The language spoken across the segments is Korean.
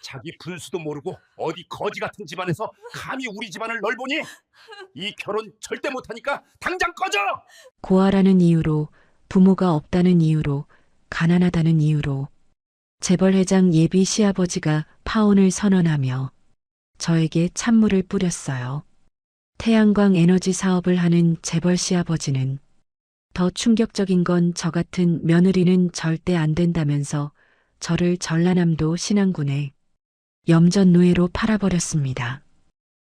자기 분수도 모르고 어디 거지 같은 집안에서 감히 우리 집안을 널보니? 이 결혼 절대 못하니까 당장 꺼져! 고아라는 이유로, 부모가 없다는 이유로, 가난하다는 이유로 재벌회장 예비 시아버지가 파혼을 선언하며 저에게 찬물을 뿌렸어요. 태양광 에너지 사업을 하는 재벌 시아버지는 더 충격적인 건 저 같은 며느리는 절대 안 된다면서 저를 전라남도 신안군에 염전노예로 팔아버렸습니다.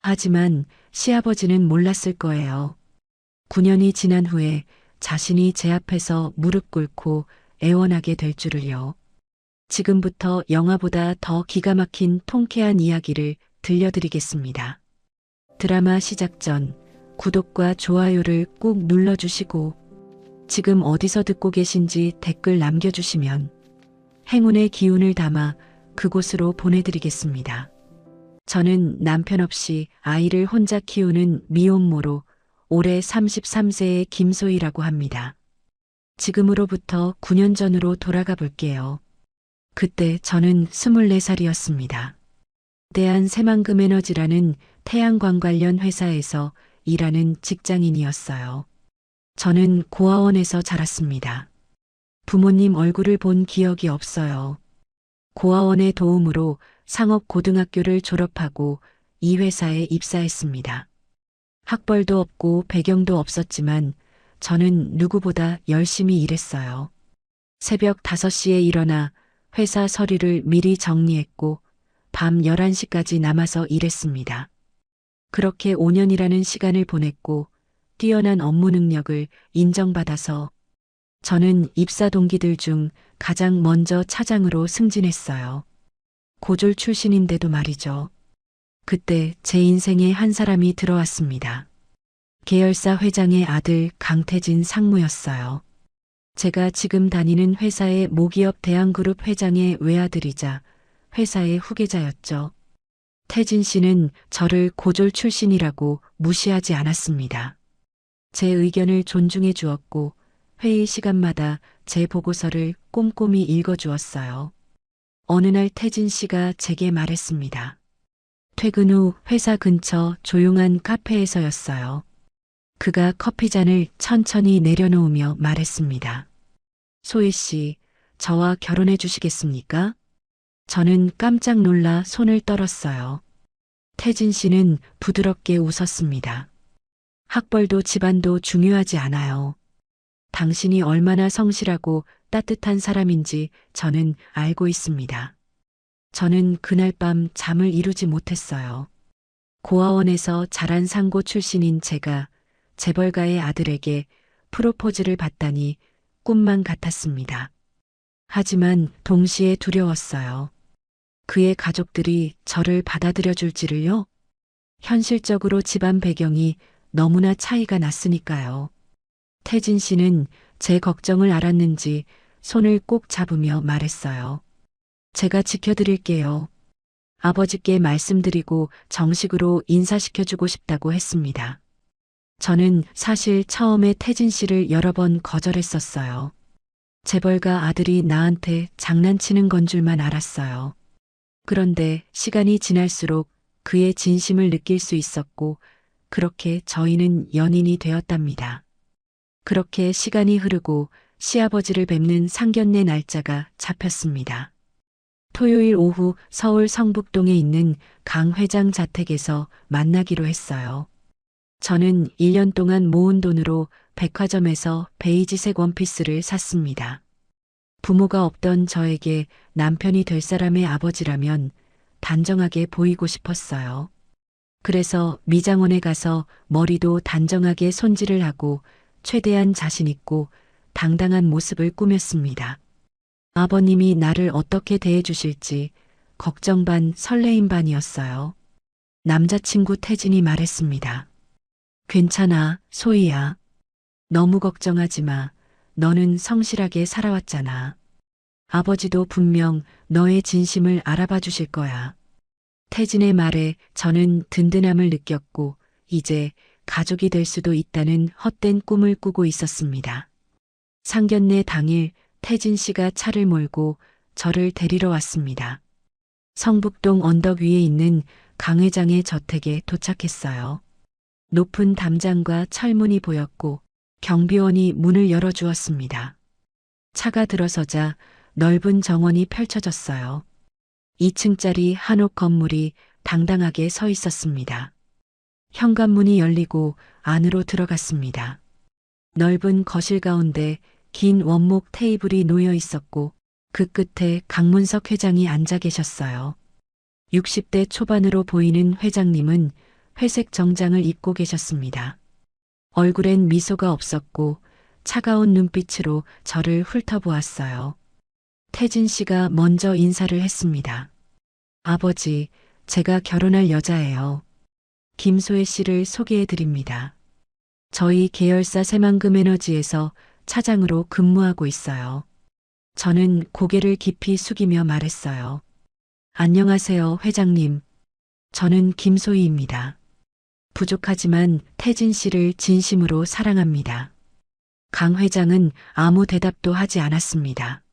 하지만 시아버지는 몰랐을 거예요. 9년이 지난 후에 자신이 제 앞에서 무릎 꿇고 애원하게 될 줄을요. 지금부터 영화보다 더 기가 막힌 통쾌한 이야기를 들려드리겠습니다. 드라마 시작 전 구독과 좋아요를 꾹 눌러주시고 지금 어디서 듣고 계신지 댓글 남겨주시면 행운의 기운을 담아 그곳으로 보내드리겠습니다. 저는 남편 없이 아이를 혼자 키우는 미혼모로 올해 33세의 김소희라고 합니다. 지금으로부터 9년 전으로 돌아가 볼게요. 그때 저는 24살이었습니다. 대한 새만금에너지라는 태양광 관련 회사에서 일하는 직장인이었어요. 저는 고아원에서 자랐습니다. 부모님 얼굴을 본 기억이 없어요. 고아원의 도움으로 상업고등학교를 졸업하고 이 회사에 입사했습니다. 학벌도 없고 배경도 없었지만 저는 누구보다 열심히 일했어요. 새벽 5시에 일어나 회사 서류를 미리 정리했고 밤 11시까지 남아서 일했습니다. 그렇게 5년이라는 시간을 보냈고 뛰어난 업무 능력을 인정받아서 저는 입사 동기들 중 가장 먼저 차장으로 승진했어요. 고졸 출신인데도 말이죠. 그때 제 인생에 한 사람이 들어왔습니다. 계열사 회장의 아들 강태진 상무였어요. 제가 지금 다니는 회사의 모기업 대한그룹 회장의 외아들이자 회사의 후계자였죠. 태진 씨는 저를 고졸 출신이라고 무시하지 않았습니다. 제 의견을 존중해 주었고 회의 시간마다 제 보고서를 꼼꼼히 읽어 주었어요. 어느 날 태진 씨가 제게 말했습니다. 퇴근 후 회사 근처 조용한 카페에서였어요. 그가 커피잔을 천천히 내려놓으며 말했습니다. 소희 씨, 저와 결혼해 주시겠습니까? 저는 깜짝 놀라 손을 떨었어요. 태진 씨는 부드럽게 웃었습니다. 학벌도 집안도 중요하지 않아요. 당신이 얼마나 성실하고 따뜻한 사람인지 저는 알고 있습니다. 저는 그날 밤 잠을 이루지 못했어요. 고아원에서 자란 상고 출신인 제가 재벌가의 아들에게 프로포즈를 받다니 꿈만 같았습니다. 하지만 동시에 두려웠어요. 그의 가족들이 저를 받아들여 줄지를요? 현실적으로 집안 배경이 너무나 차이가 났으니까요. 태진 씨는 제 걱정을 알았는지 손을 꼭 잡으며 말했어요. 제가 지켜드릴게요. 아버지께 말씀드리고 정식으로 인사시켜주고 싶다고 했습니다. 저는 사실 처음에 태진 씨를 여러 번 거절했었어요. 재벌가 아들이 나한테 장난치는 건 줄만 알았어요. 그런데 시간이 지날수록 그의 진심을 느낄 수 있었고 그렇게 저희는 연인이 되었답니다. 그렇게 시간이 흐르고 시아버지를 뵙는 상견례 날짜가 잡혔습니다. 토요일 오후 서울 성북동에 있는 강 회장 자택에서 만나기로 했어요. 저는 1년 동안 모은 돈으로 백화점에서 베이지색 원피스를 샀습니다. 부모가 없던 저에게 남편이 될 사람의 아버지라면 단정하게 보이고 싶었어요. 그래서 미장원에 가서 머리도 단정하게 손질을 하고 최대한 자신 있고 당당한 모습을 꾸몄습니다. 아버님이 나를 어떻게 대해주실지 걱정 반 설레임 반이었어요. 남자친구 태진이 말했습니다. 괜찮아, 소희야. 너무 걱정하지 마. 너는 성실하게 살아왔잖아. 아버지도 분명 너의 진심을 알아봐 주실 거야. 태진의 말에 저는 든든함을 느꼈고 이제 가족이 될 수도 있다는 헛된 꿈을 꾸고 있었습니다. 상견례 당일 태진 씨가 차를 몰고 저를 데리러 왔습니다. 성북동 언덕 위에 있는 강 회장의 저택에 도착했어요. 높은 담장과 철문이 보였고 경비원이 문을 열어주었습니다. 차가 들어서자 넓은 정원이 펼쳐졌어요. 2층짜리 한옥 건물이 당당하게 서 있었습니다. 현관문이 열리고 안으로 들어갔습니다. 넓은 거실 가운데 긴 원목 테이블이 놓여 있었고 그 끝에 강문석 회장이 앉아 계셨어요. 60대 초반으로 보이는 회장님은 회색 정장을 입고 계셨습니다. 얼굴엔 미소가 없었고 차가운 눈빛으로 저를 훑어보았어요. 태진 씨가 먼저 인사를 했습니다. 아버지, 제가 결혼할 여자예요. 김소혜 씨를 소개해 드립니다. 저희 계열사 새만금 에너지에서 차장으로 근무하고 있어요. 저는 고개를 깊이 숙이며 말했어요. 안녕하세요, 회장님. 저는 김소희입니다. 부족하지만 태진 씨를 진심으로 사랑합니다. 강 회장은 아무 대답도 하지 않았습니다.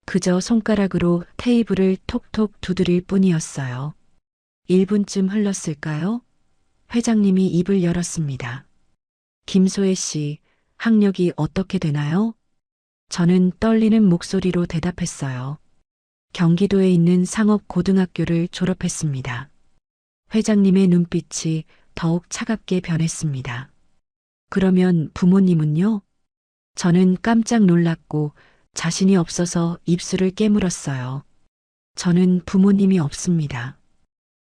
그저 손가락으로 테이블을 톡톡 두드릴 뿐이었어요. 1분쯤 흘렀을까요? 회장님이 입을 열었습니다. 김소혜 씨, 학력이 어떻게 되나요? 저는 떨리는 목소리로 대답했어요. 경기도에 있는 상업고등학교를 졸업했습니다. 회장님의 눈빛이 더욱 차갑게 변했습니다. 그러면 부모님은요? 저는 깜짝 놀랐고 자신이 없어서 입술을 깨물었어요. 저는 부모님이 없습니다.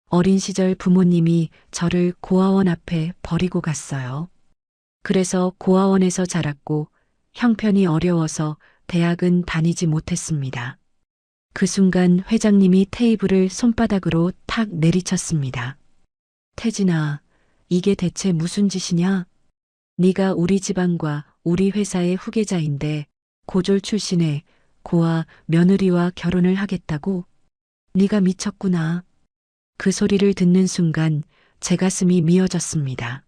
어린 시절 부모님이 저를 고아원 앞에 버리고 갔어요. 그래서 고아원에서 자랐고 형편이 어려워서 대학은 다니지 못했습니다. 그 순간 회장님이 테이블을 손바닥으로 탁 내리쳤습니다. 태진아, 이게 대체 무슨 짓이냐? 네가 우리 집안과 우리 회사의 후계자인데 고졸 출신의 고아 며느리와 결혼을 하겠다고? 네가 미쳤구나. 그 소리를 듣는 순간 제 가슴이 미어졌습니다.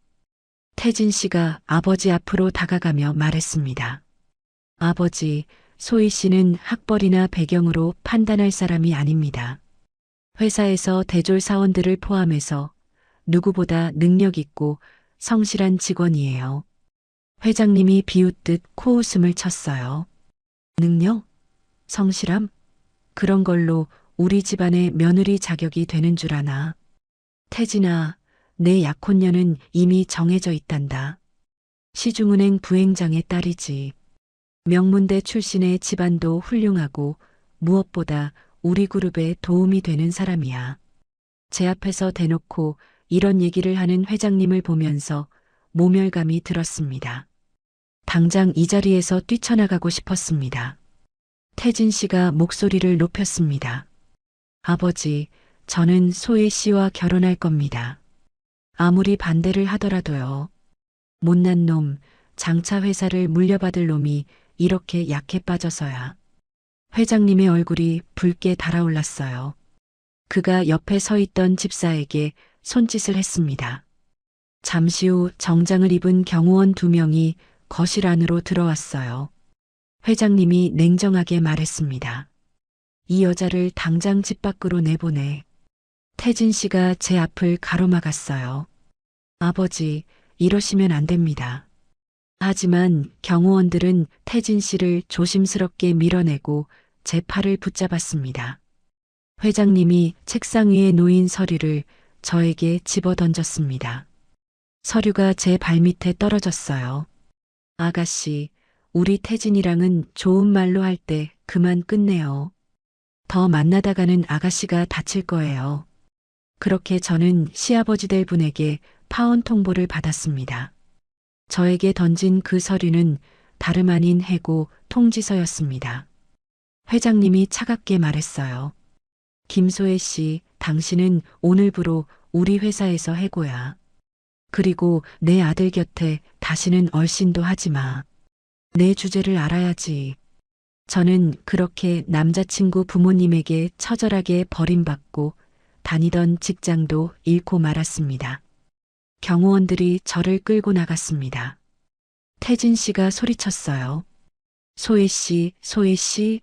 태진 씨가 아버지 앞으로 다가가며 말했습니다. 아버지, 소희 씨는 학벌이나 배경으로 판단할 사람이 아닙니다. 회사에서 대졸 사원들을 포함해서 누구보다 능력 있고 성실한 직원이에요. 회장님이 비웃듯 코웃음을 쳤어요. 능력? 성실함? 그런 걸로 우리 집안의 며느리 자격이 되는 줄 아나. 태진아, 내 약혼녀는 이미 정해져 있단다. 시중은행 부행장의 딸이지. 명문대 출신의 집안도 훌륭하고 무엇보다 우리 그룹에 도움이 되는 사람이야. 제 앞에서 대놓고 이런 얘기를 하는 회장님을 보면서 모멸감이 들었습니다. 당장 이 자리에서 뛰쳐나가고 싶었습니다. 태진 씨가 목소리를 높였습니다. 아버지, 저는 소혜 씨와 결혼할 겁니다. 아무리 반대를 하더라도요. 못난 놈, 장차 회사를 물려받을 놈이 이렇게 약해 빠져서야. 회장님의 얼굴이 붉게 달아올랐어요. 그가 옆에 서 있던 집사에게 손짓을 했습니다. 잠시 후 정장을 입은 경호원 2명이 거실 안으로 들어왔어요. 회장님이 냉정하게 말했습니다. 이 여자를 당장 집 밖으로 내보내. 태진 씨가 제 앞을 가로막았어요. 아버지, 이러시면 안 됩니다. 하지만 경호원들은 태진 씨를 조심스럽게 밀어내고 제 팔을 붙잡았습니다. 회장님이 책상 위에 놓인 서류를 저에게 집어 던졌습니다. 서류가 제 발밑에 떨어졌어요. 아가씨, 우리 태진이랑은 좋은 말로 할 때 그만 끝내요. 더 만나다가는 아가씨가 다칠 거예요. 그렇게 저는 시아버지 될 분에게 파혼 통보를 받았습니다. 저에게 던진 그 서류는 다름 아닌 해고 통지서였습니다. 회장님이 차갑게 말했어요. 김소혜 씨, 당신은 오늘부로 우리 회사에서 해고야. 그리고 내 아들 곁에 다시는 얼씬도 하지 마. 내 주제를 알아야지. 저는 그렇게 남자친구 부모님에게 처절하게 버림받고 다니던 직장도 잃고 말았습니다. 경호원들이 저를 끌고 나갔습니다. 태진 씨가 소리쳤어요. 소혜 씨, 소혜 씨.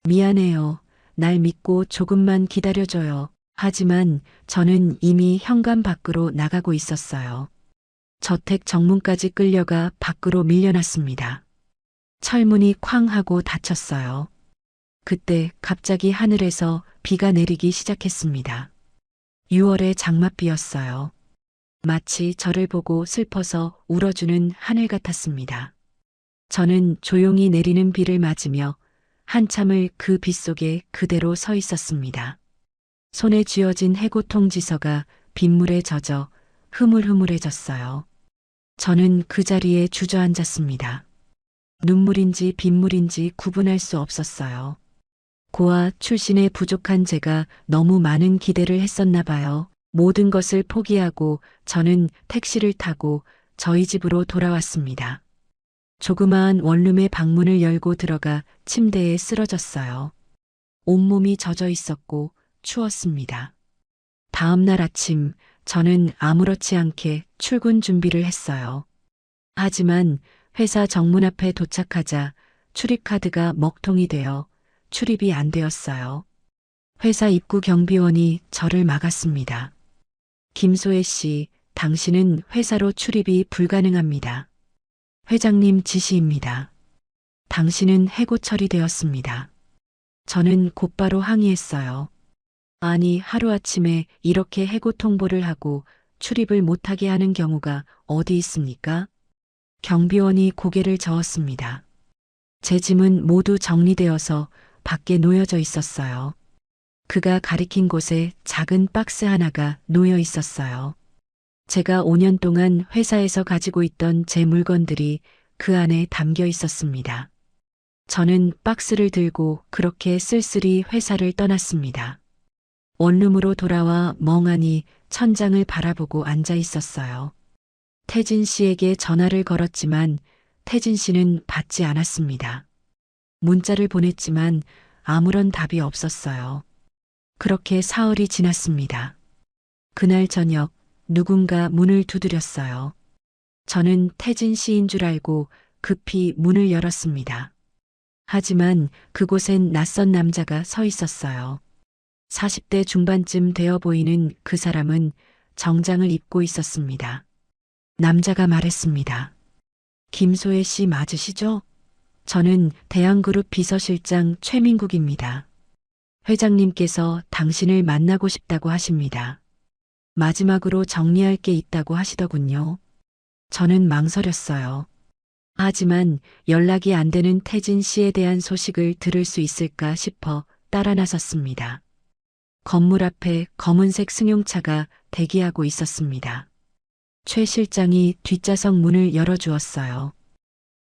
미안해요. 날 믿고 조금만 기다려줘요. 하지만 저는 이미 현관 밖으로 나가고 있었어요. 저택 정문까지 끌려가 밖으로 밀려났습니다. 철문이 쾅 하고 닫혔어요. 그때 갑자기 하늘에서 비가 내리기 시작했습니다. 6월의 장맛비였어요. 마치 저를 보고 슬퍼서 울어주는 하늘 같았습니다. 저는 조용히 내리는 비를 맞으며 한참을 그 빗 속에 그대로 서 있었습니다. 손에 쥐어진 해고 통지서가 빗물에 젖어 흐물흐물해졌어요. 저는 그 자리에 주저앉았습니다. 눈물인지 빗물인지 구분할 수 없었어요. 고아 출신에 부족한 제가 너무 많은 기대를 했었나 봐요. 모든 것을 포기하고 저는 택시를 타고 저희 집으로 돌아왔습니다. 조그마한 원룸의 방문을 열고 들어가 침대에 쓰러졌어요. 온몸이 젖어 있었고 추웠습니다. 다음 날 아침 저는 아무렇지 않게 출근 준비를 했어요. 하지만 회사 정문 앞에 도착하자 출입카드가 먹통이 되어 출입이 안 되었어요. 회사 입구 경비원이 저를 막았습니다. 김소혜 씨, 당신은 회사로 출입이 불가능합니다. 회장님 지시입니다. 당신은 해고 처리되었습니다. 저는 곧바로 항의했어요. 아니, 하루아침에 이렇게 해고 통보를 하고 출입을 못하게 하는 경우가 어디 있습니까? 경비원이 고개를 저었습니다. 제 짐은 모두 정리되어서 밖에 놓여져 있었어요. 그가 가리킨 곳에 작은 박스 하나가 놓여 있었어요. 제가 5년 동안 회사에서 가지고 있던 제 물건들이 그 안에 담겨 있었습니다. 저는 박스를 들고 그렇게 쓸쓸히 회사를 떠났습니다. 원룸으로 돌아와 멍하니 천장을 바라보고 앉아 있었어요. 태진 씨에게 전화를 걸었지만 태진 씨는 받지 않았습니다. 문자를 보냈지만 아무런 답이 없었어요. 그렇게 사흘이 지났습니다. 그날 저녁 누군가 문을 두드렸어요. 저는 태진 씨인 줄 알고 급히 문을 열었습니다. 하지만 그곳엔 낯선 남자가 서 있었어요. 40대 중반쯤 되어 보이는 그 사람은 정장을 입고 있었습니다. 남자가 말했습니다. 김소혜 씨 맞으시죠? 저는 대한그룹 비서실장 최민국입니다. 회장님께서 당신을 만나고 싶다고 하십니다. 마지막으로 정리할 게 있다고 하시더군요. 저는 망설였어요. 하지만 연락이 안 되는 태진 씨에 대한 소식을 들을 수 있을까 싶어 따라 나섰습니다. 건물 앞에 검은색 승용차가 대기하고 있었습니다. 최 실장이 뒷좌석 문을 열어주었어요.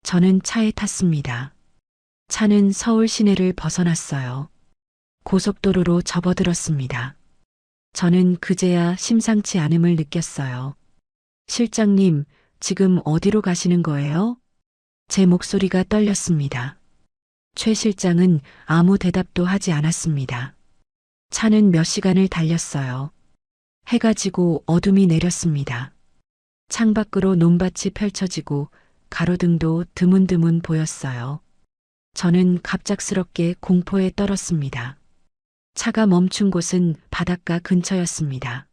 저는 차에 탔습니다. 차는 서울 시내를 벗어났어요. 고속도로로 접어들었습니다. 저는 그제야 심상치 않음을 느꼈어요. 실장님, 지금 어디로 가시는 거예요? 제 목소리가 떨렸습니다. 최 실장은 아무 대답도 하지 않았습니다. 차는 몇 시간을 달렸어요. 해가 지고 어둠이 내렸습니다. 창밖으로 논밭이 펼쳐지고 가로등도 드문드문 보였어요. 저는 갑작스럽게 공포에 떨었습니다. 차가 멈춘 곳은 바닷가 근처였습니다.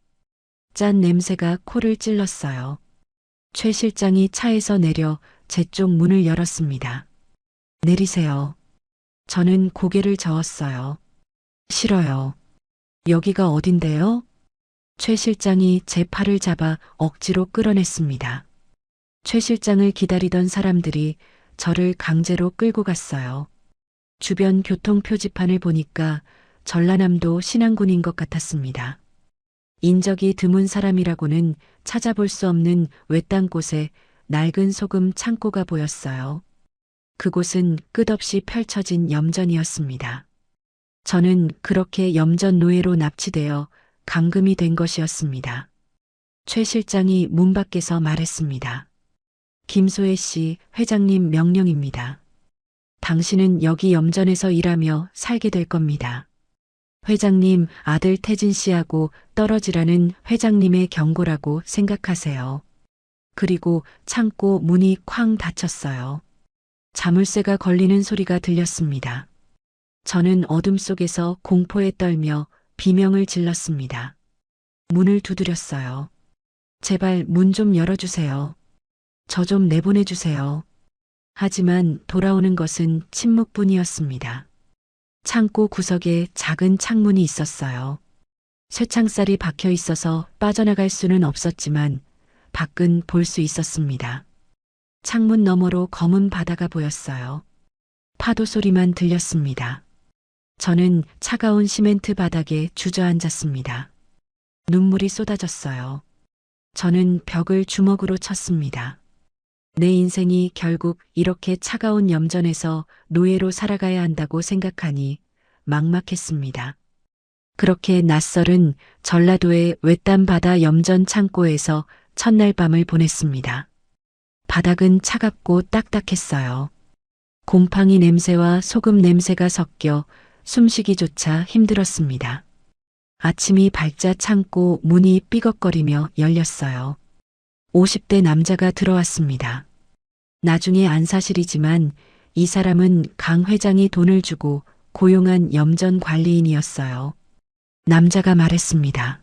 짠 냄새가 코를 찔렀어요. 최 실장이 차에서 내려 제 쪽 문을 열었습니다. 내리세요. 저는 고개를 저었어요. 싫어요. 여기가 어딘데요? 최 실장이 제 팔을 잡아 억지로 끌어냈습니다. 최 실장을 기다리던 사람들이 저를 강제로 끌고 갔어요. 주변 교통 표지판을 보니까 전라남도 신안군인 것 같았습니다. 인적이 드문 사람이라고는 찾아볼 수 없는 외딴 곳에 낡은 소금 창고가 보였어요. 그곳은 끝없이 펼쳐진 염전이었습니다. 저는 그렇게 염전 노예로 납치되어 감금이 된 것이었습니다. 최 실장이 문 밖에서 말했습니다. 김소혜 씨, 회장님 명령입니다. 당신은 여기 염전에서 일하며 살게 될 겁니다. 회장님 아들 태진 씨하고 떨어지라는 회장님의 경고라고 생각하세요. 그리고 창고 문이 쾅 닫혔어요. 자물쇠가 걸리는 소리가 들렸습니다. 저는 어둠 속에서 공포에 떨며 비명을 질렀습니다. 문을 두드렸어요. 제발 문 좀 열어주세요. 저 좀 내보내주세요. 하지만 돌아오는 것은 침묵뿐이었습니다. 창고 구석에 작은 창문이 있었어요. 쇠창살이 박혀 있어서 빠져나갈 수는 없었지만 밖은 볼 수 있었습니다. 창문 너머로 검은 바다가 보였어요. 파도 소리만 들렸습니다. 저는 차가운 시멘트 바닥에 주저앉았습니다. 눈물이 쏟아졌어요. 저는 벽을 주먹으로 쳤습니다. 내 인생이 결국 이렇게 차가운 염전에서 노예로 살아가야 한다고 생각하니 막막했습니다. 그렇게 낯설은 전라도의 외딴 바다 염전 창고에서 첫날 밤을 보냈습니다. 바닥은 차갑고 딱딱했어요. 곰팡이 냄새와 소금 냄새가 섞여 숨쉬기조차 힘들었습니다. 아침이 밝자 창고 문이 삐걱거리며 열렸어요. 50대 남자가 들어왔습니다. 나중에 안 사실이지만 이 사람은 강 회장이 돈을 주고 고용한 염전 관리인이었어요. 남자가 말했습니다.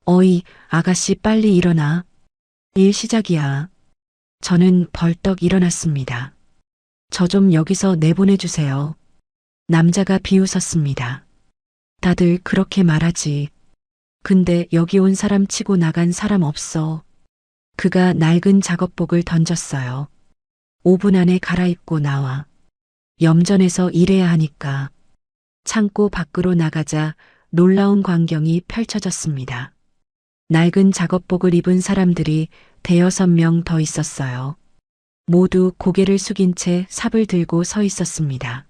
어이, 아가씨 빨리 일어나. 일 시작이야. 저는 벌떡 일어났습니다. 저 좀 여기서 내보내주세요. 남자가 비웃었습니다. 다들 그렇게 말하지. 근데 여기 온 사람 치고 나간 사람 없어. 그가 낡은 작업복을 던졌어요. 5분 안에 갈아입고 나와. 염전에서 일해야 하니까. 창고 밖으로 나가자 놀라운 광경이 펼쳐졌습니다. 낡은 작업복을 입은 사람들이 대여섯 명 더 있었어요. 모두 고개를 숙인 채 삽을 들고 서 있었습니다.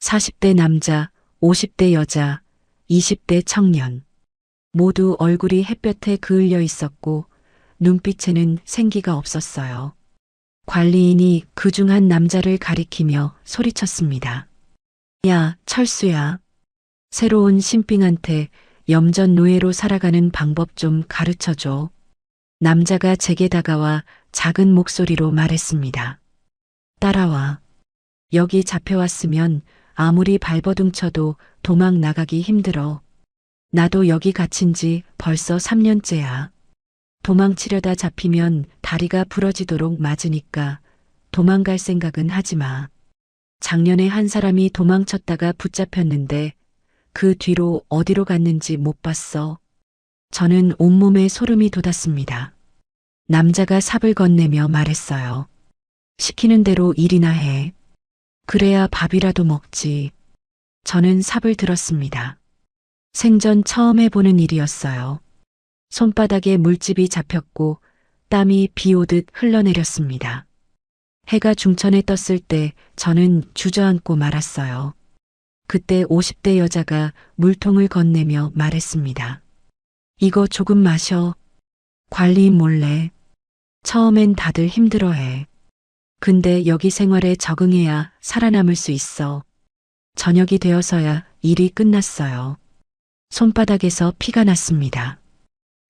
40대 남자, 50대 여자, 20대 청년. 모두 얼굴이 햇볕에 그을려 있었고 눈빛에는 생기가 없었어요. 관리인이 그중 한 남자를 가리키며 소리쳤습니다. 야, 철수야. 새로운 신빙한테 염전 노예로 살아가는 방법 좀 가르쳐줘. 남자가 제게 다가와 작은 목소리로 말했습니다. 따라와. 여기 잡혀왔으면 아무리 발버둥 쳐도 도망 나가기 힘들어. 나도 여기 갇힌 지 벌써 3년째야. 도망치려다 잡히면 다리가 부러지도록 맞으니까 도망갈 생각은 하지 마. 작년에 한 사람이 도망쳤다가 붙잡혔는데 그 뒤로 어디로 갔는지 못 봤어. 저는 온몸에 소름이 돋았습니다. 남자가 삽을 건네며 말했어요. 시키는 대로 일이나 해. 그래야 밥이라도 먹지. 저는 삽을 들었습니다. 생전 처음 해보는 일이었어요. 손바닥에 물집이 잡혔고 땀이 비 오듯 흘러내렸습니다. 해가 중천에 떴을 때 저는 주저앉고 말았어요. 그때 50대 여자가 물통을 건네며 말했습니다. 이거 조금 마셔. 관리인 몰래. 처음엔 다들 힘들어해. 근데 여기 생활에 적응해야 살아남을 수 있어. 저녁이 되어서야 일이 끝났어요. 손바닥에서 피가 났습니다.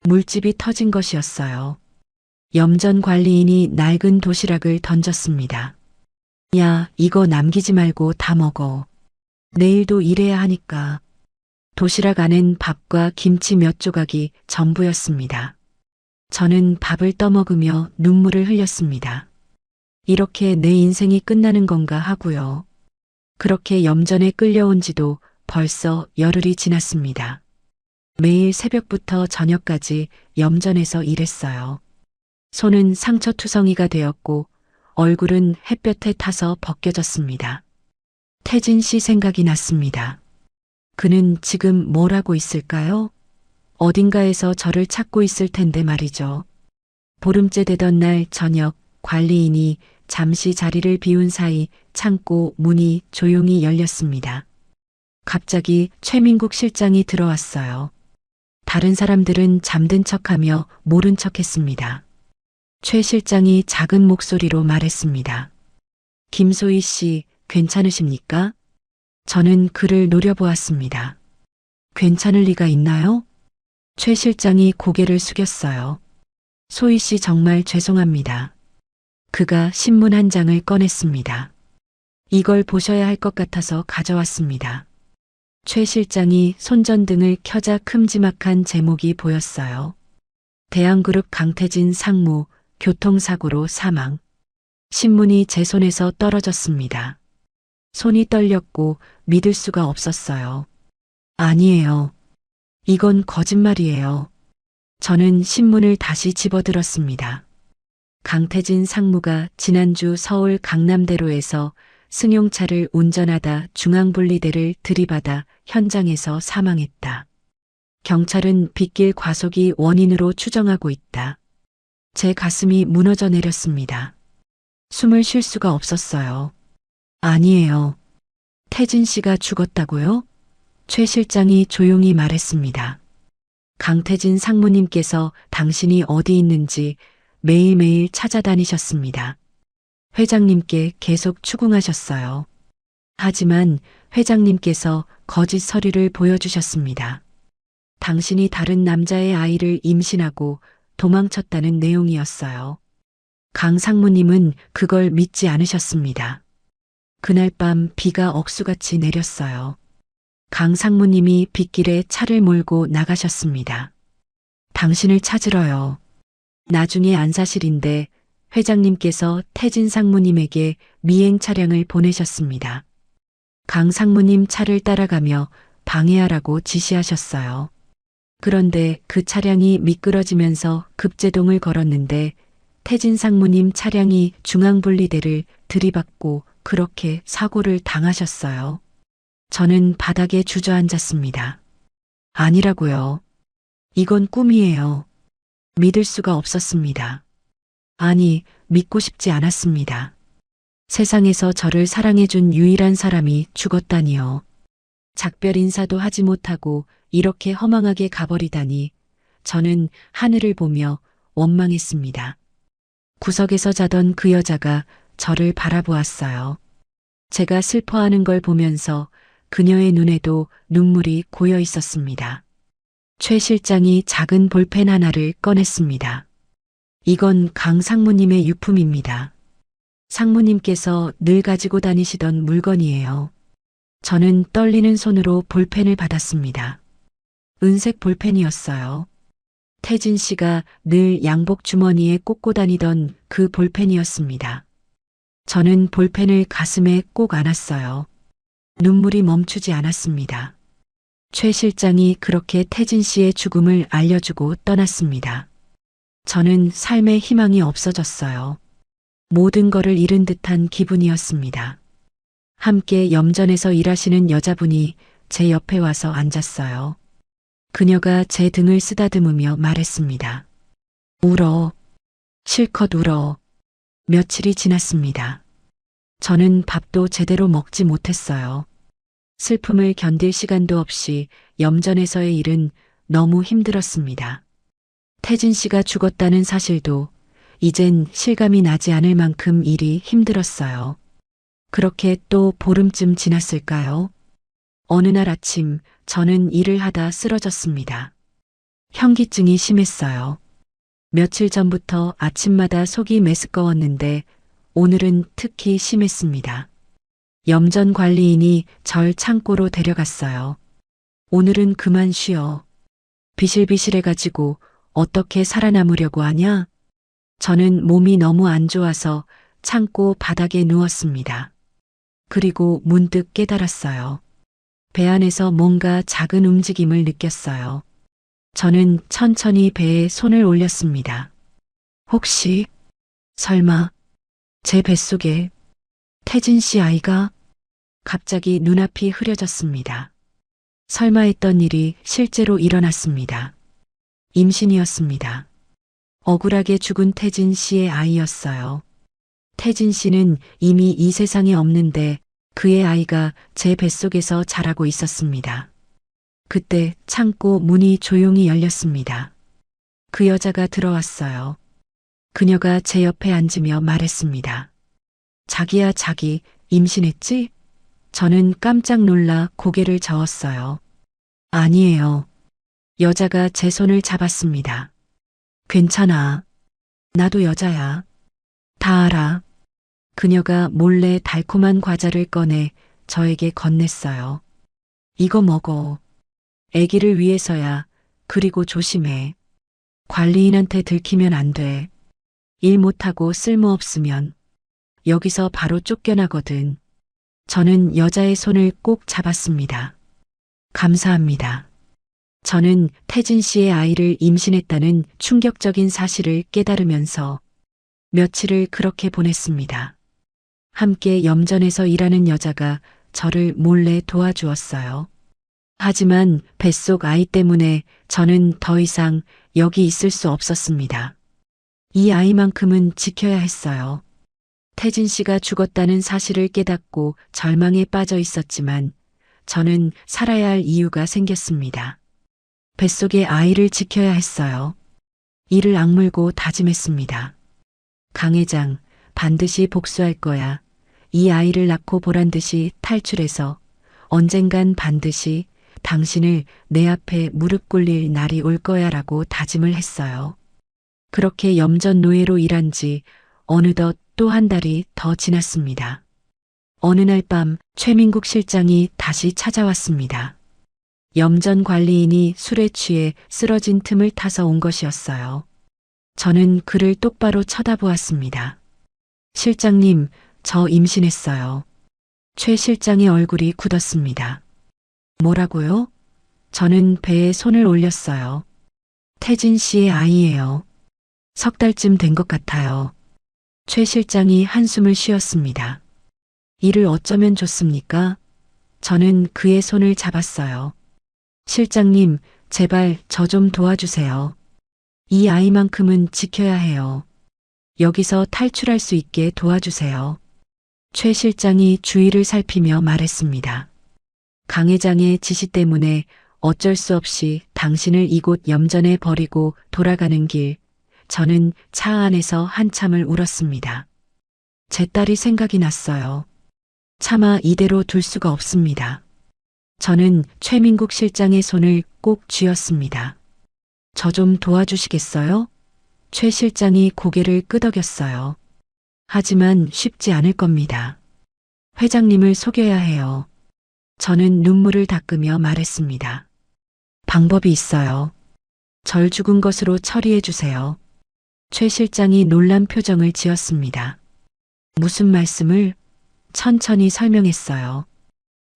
물집이 터진 것이었어요. 염전 관리인이 낡은 도시락을 던졌습니다. 야, 이거 남기지 말고 다 먹어. 내일도 일해야 하니까. 도시락 안엔 밥과 김치 몇 조각이 전부였습니다. 저는 밥을 떠먹으며 눈물을 흘렸습니다. 이렇게 내 인생이 끝나는 건가 하고요. 그렇게 염전에 끌려온 지도 벌써 열흘이 지났습니다. 매일 새벽부터 저녁까지 염전에서 일했어요. 손은 상처투성이가 되었고 얼굴은 햇볕에 타서 벗겨졌습니다. 태진 씨 생각이 났습니다. 그는 지금 뭘 하고 있을까요? 어딘가에서 저를 찾고 있을 텐데 말이죠. 보름째 되던 날 저녁 관리인이 잠시 자리를 비운 사이 창고 문이 조용히 열렸습니다. 갑자기 최민국 실장이 들어왔어요. 다른 사람들은 잠든 척하며 모른 척했습니다. 최 실장이 작은 목소리로 말했습니다. 김소희 씨, 괜찮으십니까? 저는 그를 노려보았습니다. 괜찮을 리가 있나요? 최 실장이 고개를 숙였어요. 소희 씨 정말 죄송합니다. 그가 신문 한 장을 꺼냈습니다. 이걸 보셔야 할 것 같아서 가져왔습니다. 최 실장이 손전등을 켜자 큼지막한 제목이 보였어요. 대한그룹 강태진 상무 교통사고로 사망. 신문이 제 손에서 떨어졌습니다. 손이 떨렸고 믿을 수가 없었어요. 아니에요. 이건 거짓말이에요. 저는 신문을 다시 집어들었습니다. 강태진 상무가 지난주 서울 강남대로에서 승용차를 운전하다 중앙분리대를 들이받아 현장에서 사망했다. 경찰은 빗길 과속이 원인으로 추정하고 있다. 제 가슴이 무너져 내렸습니다. 숨을 쉴 수가 없었어요. 아니에요. 태진 씨가 죽었다고요? 최 실장이 조용히 말했습니다. 강태진 상무님께서 당신이 어디 있는지 매일매일 찾아다니셨습니다. 회장님께 계속 추궁하셨어요. 하지만 회장님께서 거짓 서류를 보여주셨습니다. 당신이 다른 남자의 아이를 임신하고 도망쳤다는 내용이었어요. 강 상무님은 그걸 믿지 않으셨습니다. 그날 밤 비가 억수같이 내렸어요. 강 상무님이 빗길에 차를 몰고 나가셨습니다. 당신을 찾으러요. 나중에 안사실인데 회장님께서 태진 상무님에게 미행 차량을 보내셨습니다. 강 상무님 차를 따라가며 방해하라고 지시하셨어요. 그런데 그 차량이 미끄러지면서 급제동을 걸었는데 태진 상무님 차량이 중앙분리대를 들이받고 그렇게 사고를 당하셨어요. 저는 바닥에 주저앉았습니다. 아니라고요. 이건 꿈이에요. 믿을 수가 없었습니다. 아니, 믿고 싶지 않았습니다. 세상에서 저를 사랑해준 유일한 사람이 죽었다니요. 작별 인사도 하지 못하고 이렇게 허망하게 가버리다니 저는 하늘을 보며 원망했습니다. 구석에서 자던 그 여자가 저를 바라보았어요. 제가 슬퍼하는 걸 보면서 그녀의 눈에도 눈물이 고여 있었습니다. 최 실장이 작은 볼펜 하나를 꺼냈습니다. 이건 강 상무님의 유품입니다. 상무님께서 늘 가지고 다니시던 물건이에요. 저는 떨리는 손으로 볼펜을 받았습니다. 은색 볼펜이었어요. 태진 씨가 늘 양복 주머니에 꽂고 다니던 그 볼펜이었습니다. 저는 볼펜을 가슴에 꼭 안았어요. 눈물이 멈추지 않았습니다. 최 실장이 그렇게 태진 씨의 죽음을 알려주고 떠났습니다. 저는 삶의 희망이 없어졌어요. 모든 것을 잃은 듯한 기분이었습니다. 함께 염전에서 일하시는 여자분이 제 옆에 와서 앉았어요. 그녀가 제 등을 쓰다듬으며 말했습니다. 울어. 실컷 울어. 며칠이 지났습니다. 저는 밥도 제대로 먹지 못했어요. 슬픔을 견딜 시간도 없이 염전에서의 일은 너무 힘들었습니다. 태진 씨가 죽었다는 사실도 이젠 실감이 나지 않을 만큼 일이 힘들었어요. 그렇게 또 보름쯤 지났을까요? 어느 날 아침 저는 일을 하다 쓰러졌습니다. 현기증이 심했어요. 며칠 전부터 아침마다 속이 메스꺼웠는데 오늘은 특히 심했습니다. 염전 관리인이 절 창고로 데려갔어요. 오늘은 그만 쉬어. 비실비실해가지고 어떻게 살아남으려고 하냐? 저는 몸이 너무 안 좋아서 창고 바닥에 누웠습니다. 그리고 문득 깨달았어요. 배 안에서 뭔가 작은 움직임을 느꼈어요. 저는 천천히 배에 손을 올렸습니다. 혹시, 설마, 제 뱃속에 태진 씨 아이가? 갑자기 눈앞이 흐려졌습니다. 설마 했던 일이 실제로 일어났습니다. 임신이었습니다. 억울하게 죽은 태진 씨의 아이였어요. 태진 씨는 이미 이 세상에 없는데 그의 아이가 제 뱃속에서 자라고 있었습니다. 그때 창고 문이 조용히 열렸습니다. 그 여자가 들어왔어요. 그녀가 제 옆에 앉으며 말했습니다. 자기야, 자기 임신했지? 저는 깜짝 놀라 고개를 저었어요. 아니에요. 여자가 제 손을 잡았습니다. 괜찮아. 나도 여자야. 다 알아. 그녀가 몰래 달콤한 과자를 꺼내 저에게 건넸어요. 이거 먹어. 아기를 위해서야. 그리고 조심해. 관리인한테 들키면 안 돼. 일 못하고 쓸모없으면 여기서 바로 쫓겨나거든. 저는 여자의 손을 꼭 잡았습니다. 감사합니다. 저는 태진 씨의 아이를 임신했다는 충격적인 사실을 깨달으면서 며칠을 그렇게 보냈습니다. 함께 염전에서 일하는 여자가 저를 몰래 도와주었어요. 하지만 뱃속 아이 때문에 저는 더 이상 여기 있을 수 없었습니다. 이 아이만큼은 지켜야 했어요. 태진 씨가 죽었다는 사실을 깨닫고 절망에 빠져 있었지만 저는 살아야 할 이유가 생겼습니다. 뱃속의 아이를 지켜야 했어요. 이를 악물고 다짐했습니다. 강 회장, 반드시 복수할 거야. 이 아이를 낳고 보란 듯이 탈출해서 언젠간 반드시 당신을 내 앞에 무릎 꿇릴 날이 올 거야라고 다짐을 했어요. 그렇게 염전 노예로 일한 지 어느덧 또 한 달이 더 지났습니다. 어느 날 밤 최민국 실장이 다시 찾아왔습니다. 염전 관리인이 술에 취해 쓰러진 틈을 타서 온 것이었어요. 저는 그를 똑바로 쳐다보았습니다. 실장님, 저 임신했어요. 최 실장의 얼굴이 굳었습니다. 뭐라고요? 저는 배에 손을 올렸어요. 태진 씨의 아이예요. 석 달쯤 된 것 같아요. 최 실장이 한숨을 쉬었습니다. 이를 어쩌면 좋습니까? 저는 그의 손을 잡았어요. 실장님, 제발 저 좀 도와주세요. 이 아이만큼은 지켜야 해요. 여기서 탈출할 수 있게 도와주세요. 최 실장이 주위를 살피며 말했습니다. 강 회장의 지시 때문에 어쩔 수 없이 당신을 이곳 염전에 버리고 돌아가는 길, 저는 차 안에서 한참을 울었습니다. 제 딸이 생각이 났어요. 차마 이대로 둘 수가 없습니다. 저는 최민국 실장의 손을 꼭 쥐었습니다. 저 좀 도와주시겠어요? 최 실장이 고개를 끄덕였어요. 하지만 쉽지 않을 겁니다. 회장님을 속여야 해요. 저는 눈물을 닦으며 말했습니다. 방법이 있어요. 절 죽은 것으로 처리해 주세요. 최 실장이 놀란 표정을 지었습니다. 무슨 말씀을? 천천히 설명했어요.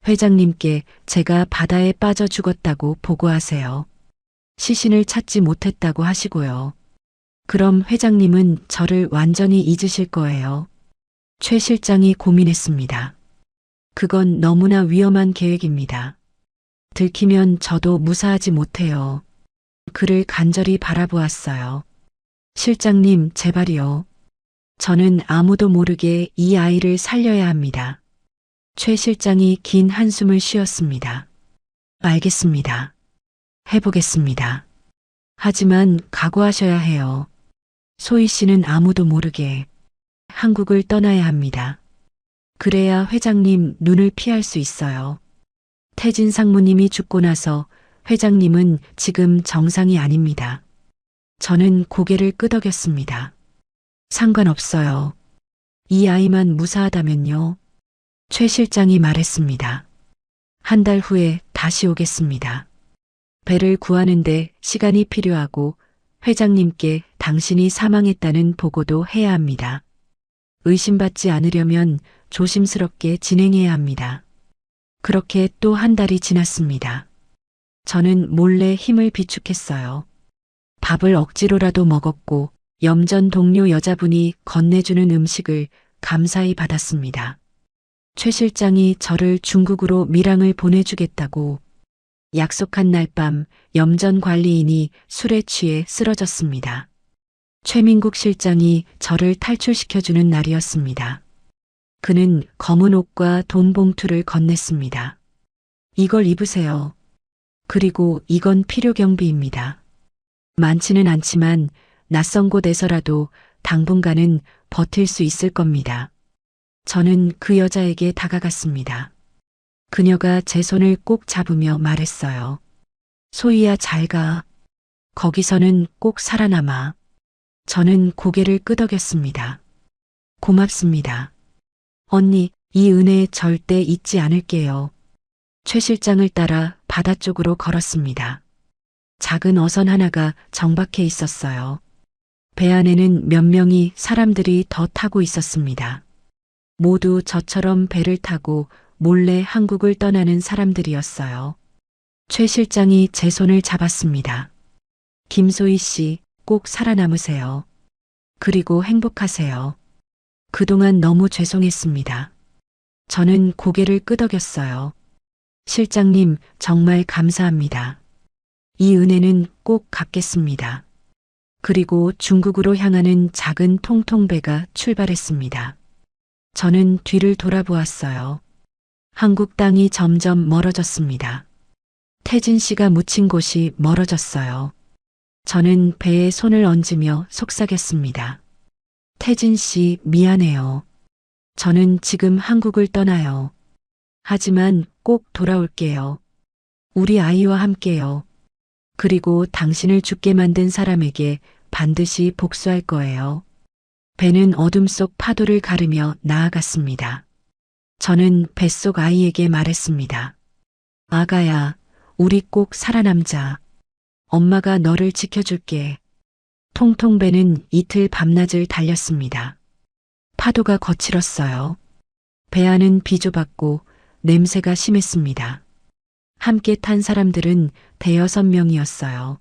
회장님께 제가 바다에 빠져 죽었다고 보고하세요. 시신을 찾지 못했다고 하시고요. 그럼 회장님은 저를 완전히 잊으실 거예요. 최 실장이 고민했습니다. 그건 너무나 위험한 계획입니다. 들키면 저도 무사하지 못해요. 그를 간절히 바라보았어요. 실장님, 제발이요. 저는 아무도 모르게 이 아이를 살려야 합니다. 최 실장이 긴 한숨을 쉬었습니다. 알겠습니다. 해보겠습니다. 하지만 각오하셔야 해요. 소희 씨는 아무도 모르게 한국을 떠나야 합니다. 그래야 회장님 눈을 피할 수 있어요. 태진 상무님이 죽고 나서 회장님은 지금 정상이 아닙니다. 저는 고개를 끄덕였습니다. 상관없어요. 이 아이만 무사하다면요. 최 실장이 말했습니다. 한 달 후에 다시 오겠습니다. 배를 구하는데 시간이 필요하고 회장님께 당신이 사망했다는 보고도 해야 합니다. 의심받지 않으려면 조심스럽게 진행해야 합니다. 그렇게 또 한 달이 지났습니다. 저는 몰래 힘을 비축했어요. 밥을 억지로라도 먹었고 염전 동료 여자분이 건네주는 음식을 감사히 받았습니다. 최 실장이 저를 중국으로 밀항을 보내주겠다고 약속한 날 밤 염전 관리인이 술에 취해 쓰러졌습니다. 최민국 실장이 저를 탈출시켜주는 날이었습니다. 그는 검은 옷과 돈 봉투를 건넸습니다. 이걸 입으세요. 그리고 이건 필요 경비입니다. 많지는 않지만 낯선 곳에서라도 당분간은 버틸 수 있을 겁니다. 저는 그 여자에게 다가갔습니다. 그녀가 제 손을 꼭 잡으며 말했어요. 소희야, 잘 가. 거기서는 꼭 살아남아. 저는 고개를 끄덕였습니다. 고맙습니다. 언니, 이 은혜 절대 잊지 않을게요. 최 실장을 따라 바다 쪽으로 걸었습니다. 작은 어선 하나가 정박해 있었어요. 배 안에는 몇 명의 사람들이 더 타고 있었습니다. 모두 저처럼 배를 타고 몰래 한국을 떠나는 사람들이었어요. 최 실장이 제 손을 잡았습니다. 김소희 씨, 꼭 살아남으세요. 그리고 행복하세요. 그동안 너무 죄송했습니다. 저는 고개를 끄덕였어요. 실장님, 정말 감사합니다. 이 은혜는 꼭 갚겠습니다. 그리고 중국으로 향하는 작은 통통배가 출발했습니다. 저는 뒤를 돌아보았어요. 한국 땅이 점점 멀어졌습니다. 태진 씨가 묻힌 곳이 멀어졌어요. 저는 배에 손을 얹으며 속삭였습니다. 태진 씨, 미안해요. 저는 지금 한국을 떠나요. 하지만 꼭 돌아올게요. 우리 아이와 함께요. 그리고 당신을 죽게 만든 사람에게 반드시 복수할 거예요. 배는 어둠 속 파도를 가르며 나아갔습니다. 저는 뱃속 아이에게 말했습니다. 아가야, 우리 꼭 살아남자. 엄마가 너를 지켜줄게. 통통배는 이틀 밤낮을 달렸습니다. 파도가 거칠었어요. 배 안은 비좁았고 냄새가 심했습니다. 함께 탄 사람들은 대여섯 명이었어요.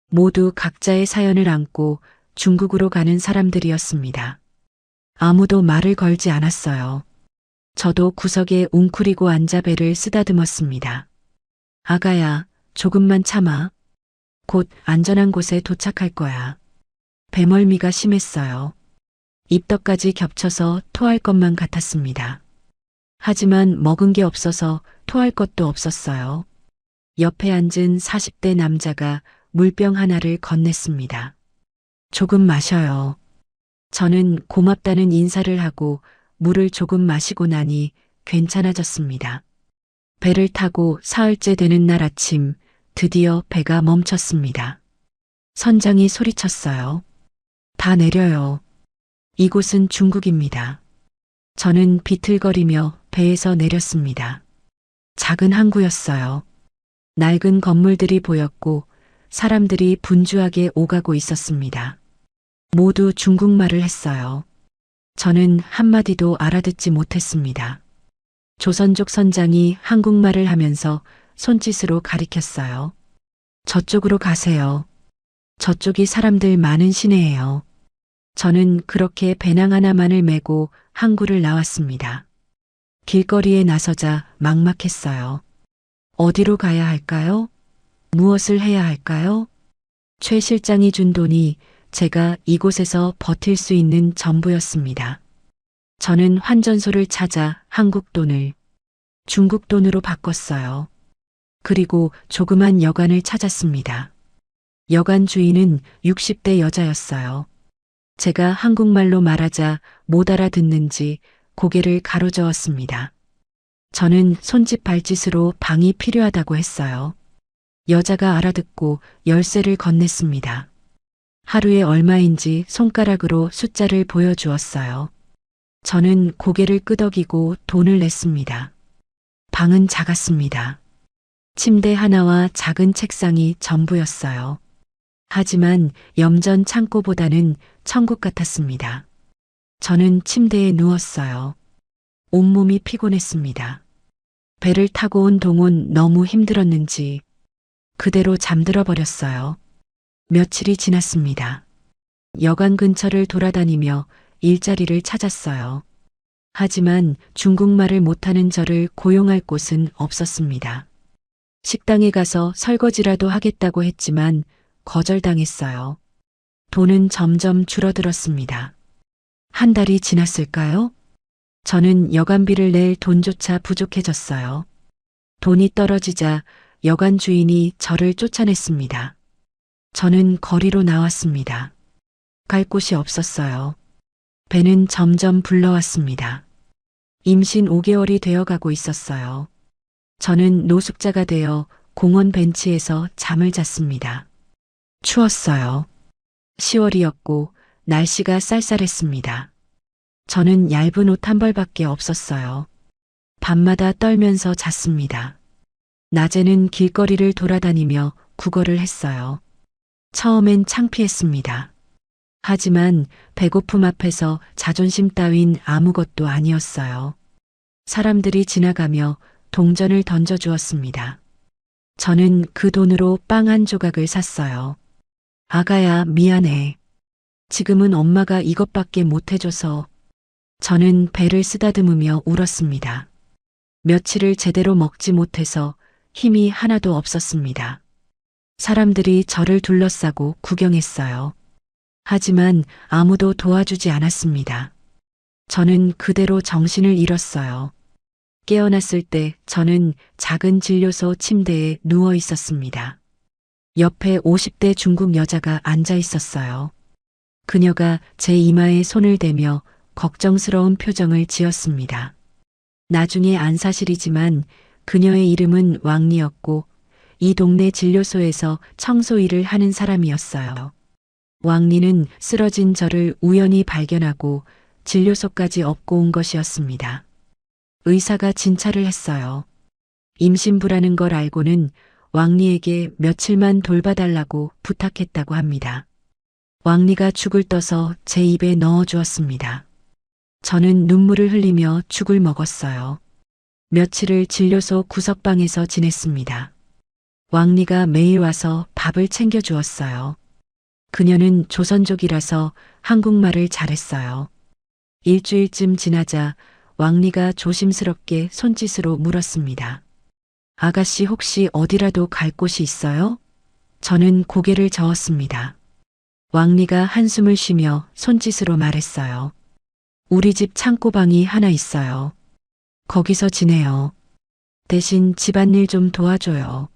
모두 각자의 사연을 안고 중국으로 가는 사람들이었습니다. 아무도 말을 걸지 않았어요. 저도 구석에 웅크리고 앉아 배를 쓰다듬었습니다. 아가야, 조금만 참아. 곧 안전한 곳에 도착할 거야. 배멀미가 심했어요. 입덧까지 겹쳐서 토할 것만 같았습니다. 하지만 먹은 게 없어서 토할 것도 없었어요. 옆에 앉은 40대 남자가 물병 하나를 건넸습니다. 조금 마셔요. 저는 고맙다는 인사를 하고 물을 조금 마시고 나니 괜찮아졌습니다. 배를 타고 사흘째 되는 날 아침, 드디어 배가 멈췄습니다. 선장이 소리쳤어요. 다 내려요. 이곳은 중국입니다. 저는 비틀거리며 배에서 내렸습니다. 작은 항구였어요. 낡은 건물들이 보였고 사람들이 분주하게 오가고 있었습니다. 모두 중국말을 했어요. 저는 한마디도 알아듣지 못했습니다. 조선족 선장이 한국말을 하면서 손짓으로 가리켰어요. 저쪽으로 가세요. 저쪽이 사람들 많은 시내예요. 저는 그렇게 배낭 하나만을 메고 항구를 나왔습니다. 길거리에 나서자 막막했어요. 어디로 가야 할까요? 무엇을 해야 할까요? 최 실장이 준 돈이 제가 이곳에서 버틸 수 있는 전부였습니다. 저는 환전소를 찾아 한국 돈을 중국 돈으로 바꿨어요. 그리고 조그만 여관을 찾았습니다. 여관 주인은 60대 여자였어요. 제가 한국말로 말하자 못 알아듣는지 고개를 가로저었습니다. 저는 손짓 발짓으로 방이 필요하다고 했어요. 여자가 알아듣고 열쇠를 건넸습니다. 하루에 얼마인지 손가락으로 숫자를 보여주었어요. 저는 고개를 끄덕이고 돈을 냈습니다. 방은 작았습니다. 침대 하나와 작은 책상이 전부였어요. 하지만 염전 창고보다는 천국 같았습니다. 저는 침대에 누웠어요. 온몸이 피곤했습니다. 배를 타고 온 동은 너무 힘들었는지 그대로 잠들어 버렸어요. 며칠이 지났습니다. 여관 근처를 돌아다니며 일자리를 찾았어요. 하지만 중국말을 못하는 저를 고용할 곳은 없었습니다. 식당에 가서 설거지라도 하겠다고 했지만 거절당했어요. 돈은 점점 줄어들었습니다. 한 달이 지났을까요? 저는 여관비를 낼 돈조차 부족해졌어요. 돈이 떨어지자 여관 주인이 저를 쫓아냈습니다. 저는 거리로 나왔습니다. 갈 곳이 없었어요. 배는 점점 불러왔습니다. 임신 5개월이 되어가고 있었어요. 저는 노숙자가 되어 공원 벤치에서 잠을 잤습니다. 추웠어요. 10월이었고 날씨가 쌀쌀했습니다. 저는 얇은 옷 한 벌밖에 없었어요. 밤마다 떨면서 잤습니다. 낮에는 길거리를 돌아다니며 구걸을 했어요. 처음엔 창피했습니다. 하지만 배고픔 앞에서 자존심 따윈 아무것도 아니었어요. 사람들이 지나가며 동전을 던져주었습니다. 저는 그 돈으로 빵 한 조각을 샀어요. 아가야, 미안해. 지금은 엄마가 이것밖에 못 해줘서. 저는 배를 쓰다듬으며 울었습니다. 며칠을 제대로 먹지 못해서 힘이 하나도 없었습니다. 사람들이 저를 둘러싸고 구경했어요. 하지만 아무도 도와주지 않았습니다. 저는 그대로 정신을 잃었어요. 깨어났을 때 저는 작은 진료소 침대에 누워 있었습니다. 옆에 50대 중국 여자가 앉아 있었어요. 그녀가 제 이마에 손을 대며 걱정스러운 표정을 지었습니다. 나중에 안 사실이지만 그녀의 이름은 왕리였고 이 동네 진료소에서 청소 일을 하는 사람이었어요. 왕리는 쓰러진 저를 우연히 발견하고 진료소까지 업고 온 것이었습니다. 의사가 진찰을 했어요. 임신부라는 걸 알고는 왕리에게 며칠만 돌봐달라고 부탁했다고 합니다. 왕리가 죽을 떠서 제 입에 넣어 주었습니다. 저는 눈물을 흘리며 죽을 먹었어요. 며칠을 진료소 구석방에서 지냈습니다. 왕리가 매일 와서 밥을 챙겨 주었어요. 그녀는 조선족이라서 한국말을 잘했어요. 일주일쯤 지나자 왕리가 조심스럽게 손짓으로 물었습니다. 아가씨 혹시 어디라도 갈 곳이 있어요? 저는 고개를 저었습니다. 왕리가 한숨을 쉬며 손짓으로 말했어요. 우리 집 창고방이 하나 있어요. 거기서 지내요. 대신 집안일 좀 도와줘요.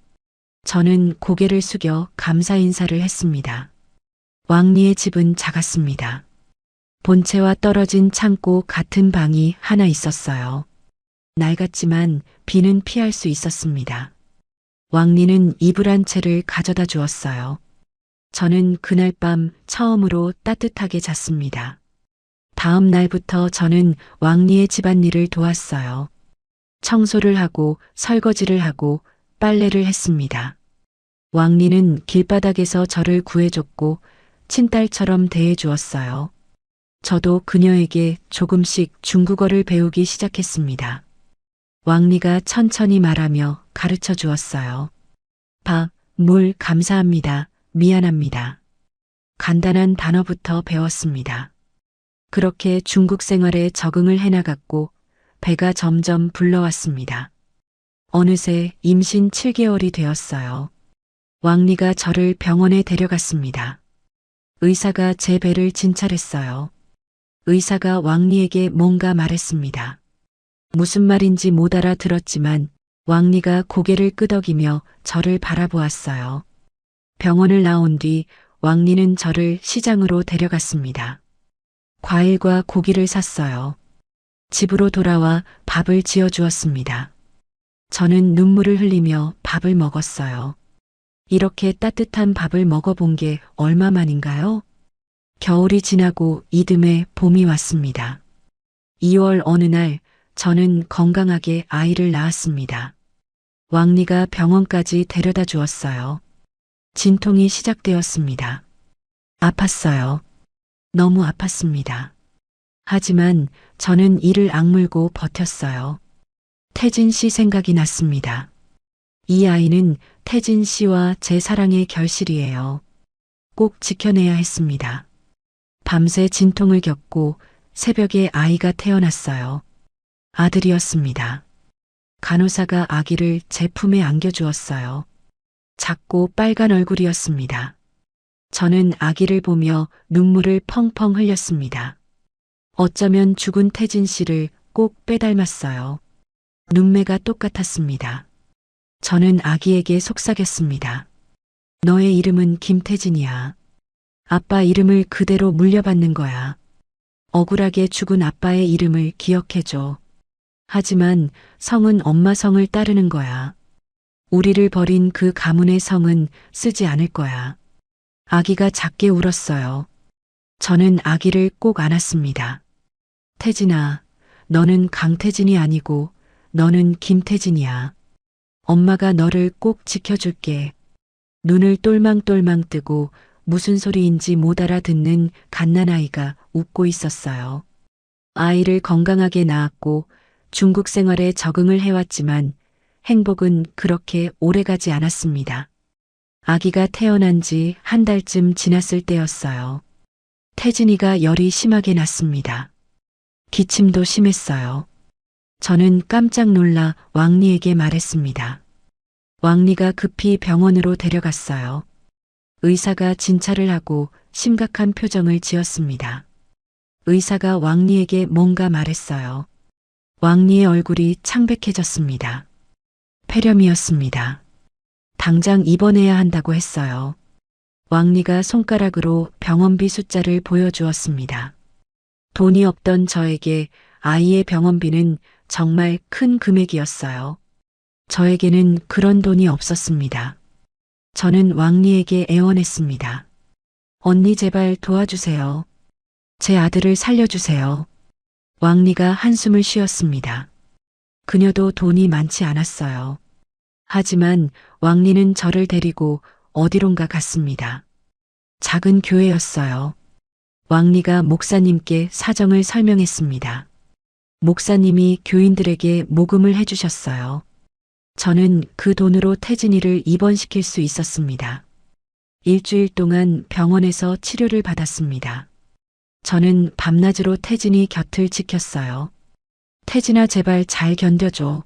저는 고개를 숙여 감사 인사를 했습니다. 왕리의 집은 작았습니다. 본체와 떨어진 창고 같은 방이 하나 있었어요. 낡았지만 비는 피할 수 있었습니다. 왕리는 이불 한 채를 가져다 주었어요. 저는 그날 밤 처음으로 따뜻하게 잤습니다. 다음 날부터 저는 왕리의 집안일을 도왔어요. 청소를 하고 설거지를 하고 빨래를 했습니다. 왕리는 길바닥에서 저를 구해줬고 친딸처럼 대해주었어요. 저도 그녀에게 조금씩 중국어를 배우기 시작했습니다. 왕리가 천천히 말하며 가르쳐 주었어요. 밥, 물 감사합니다. 미안합니다. 간단한 단어부터 배웠습니다. 그렇게 중국 생활에 적응을 해나갔고 배가 점점 불러왔습니다. 어느새 임신 7개월이 되었어요. 왕리가 저를 병원에 데려갔습니다. 의사가 제 배를 진찰했어요. 의사가 왕리에게 뭔가 말했습니다. 무슨 말인지 못 알아들었지만 왕리가 고개를 끄덕이며 저를 바라보았어요. 병원을 나온 뒤 왕리는 저를 시장으로 데려갔습니다. 과일과 고기를 샀어요. 집으로 돌아와 밥을 지어 주었습니다. 저는 눈물을 흘리며 밥을 먹었어요. 이렇게 따뜻한 밥을 먹어본 게 얼마만인가요? 겨울이 지나고 이듬해 봄이 왔습니다. 2월 어느 날 저는 건강하게 아이를 낳았습니다. 왕리가 병원까지 데려다 주었어요. 진통이 시작되었습니다. 아팠어요. 너무 아팠습니다. 하지만 저는 이를 악물고 버텼어요. 태진 씨 생각이 났습니다. 이 아이는 태진 씨와 제 사랑의 결실이에요. 꼭 지켜내야 했습니다. 밤새 진통을 겪고 새벽에 아이가 태어났어요. 아들이었습니다. 간호사가 아기를 제 품에 안겨주었어요. 작고 빨간 얼굴이었습니다. 저는 아기를 보며 눈물을 펑펑 흘렸습니다. 어쩌면 죽은 태진 씨를 꼭 빼닮았어요. 눈매가 똑같았습니다. 저는 아기에게 속삭였습니다. 너의 이름은 김태진이야. 아빠 이름을 그대로 물려받는 거야. 억울하게 죽은 아빠의 이름을 기억해줘. 하지만 성은 엄마 성을 따르는 거야. 우리를 버린 그 가문의 성은 쓰지 않을 거야. 아기가 작게 울었어요. 저는 아기를 꼭 안았습니다. 태진아, 너는 강태진이 아니고 너는 김태진이야. 엄마가 너를 꼭 지켜줄게. 눈을 똘망똘망 뜨고 무슨 소리인지 못 알아듣는 갓난아이가 웃고 있었어요. 아이를 건강하게 낳았고 중국 생활에 적응을 해왔지만 행복은 그렇게 오래가지 않았습니다. 아기가 태어난 지 한 달쯤 지났을 때였어요. 태진이가 열이 심하게 났습니다. 기침도 심했어요. 저는 깜짝 놀라 왕리에게 말했습니다. 왕리가 급히 병원으로 데려갔어요. 의사가 진찰을 하고 심각한 표정을 지었습니다. 의사가 왕리에게 뭔가 말했어요. 왕리의 얼굴이 창백해졌습니다. 폐렴이었습니다. 당장 입원해야 한다고 했어요. 왕리가 손가락으로 병원비 숫자를 보여주었습니다. 돈이 없던 저에게 아이의 병원비는 정말 큰 금액이었어요. 저에게는 그런 돈이 없었습니다. 저는 왕리에게 애원했습니다. 언니 제발 도와주세요. 제 아들을 살려주세요. 왕리가 한숨을 쉬었습니다. 그녀도 돈이 많지 않았어요. 하지만 왕리는 저를 데리고 어디론가 갔습니다. 작은 교회였어요. 왕리가 목사님께 사정을 설명했습니다. 목사님이 교인들에게 모금을 해주셨어요. 저는 그 돈으로 태진이를 입원시킬 수 있었습니다. 일주일 동안 병원에서 치료를 받았습니다. 저는 밤낮으로 태진이 곁을 지켰어요. 태진아 제발 잘 견뎌줘.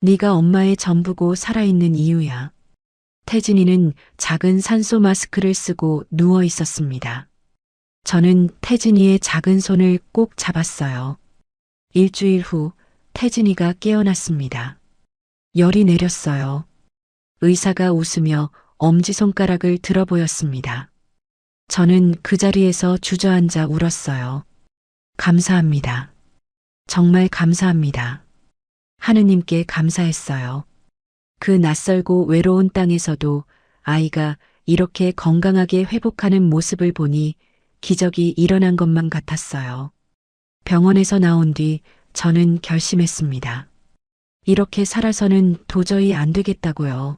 네가 엄마의 전부고 살아있는 이유야. 태진이는 작은 산소 마스크를 쓰고 누워 있었습니다. 저는 태진이의 작은 손을 꼭 잡았어요. 일주일 후 태진이가 깨어났습니다. 열이 내렸어요. 의사가 웃으며 엄지손가락을 들어 보였습니다. 저는 그 자리에서 주저앉아 울었어요. 감사합니다. 정말 감사합니다. 하느님께 감사했어요. 그 낯설고 외로운 땅에서도 아이가 이렇게 건강하게 회복하는 모습을 보니 기적이 일어난 것만 같았어요. 병원에서 나온 뒤 저는 결심했습니다. 이렇게 살아서는 도저히 안 되겠다고요.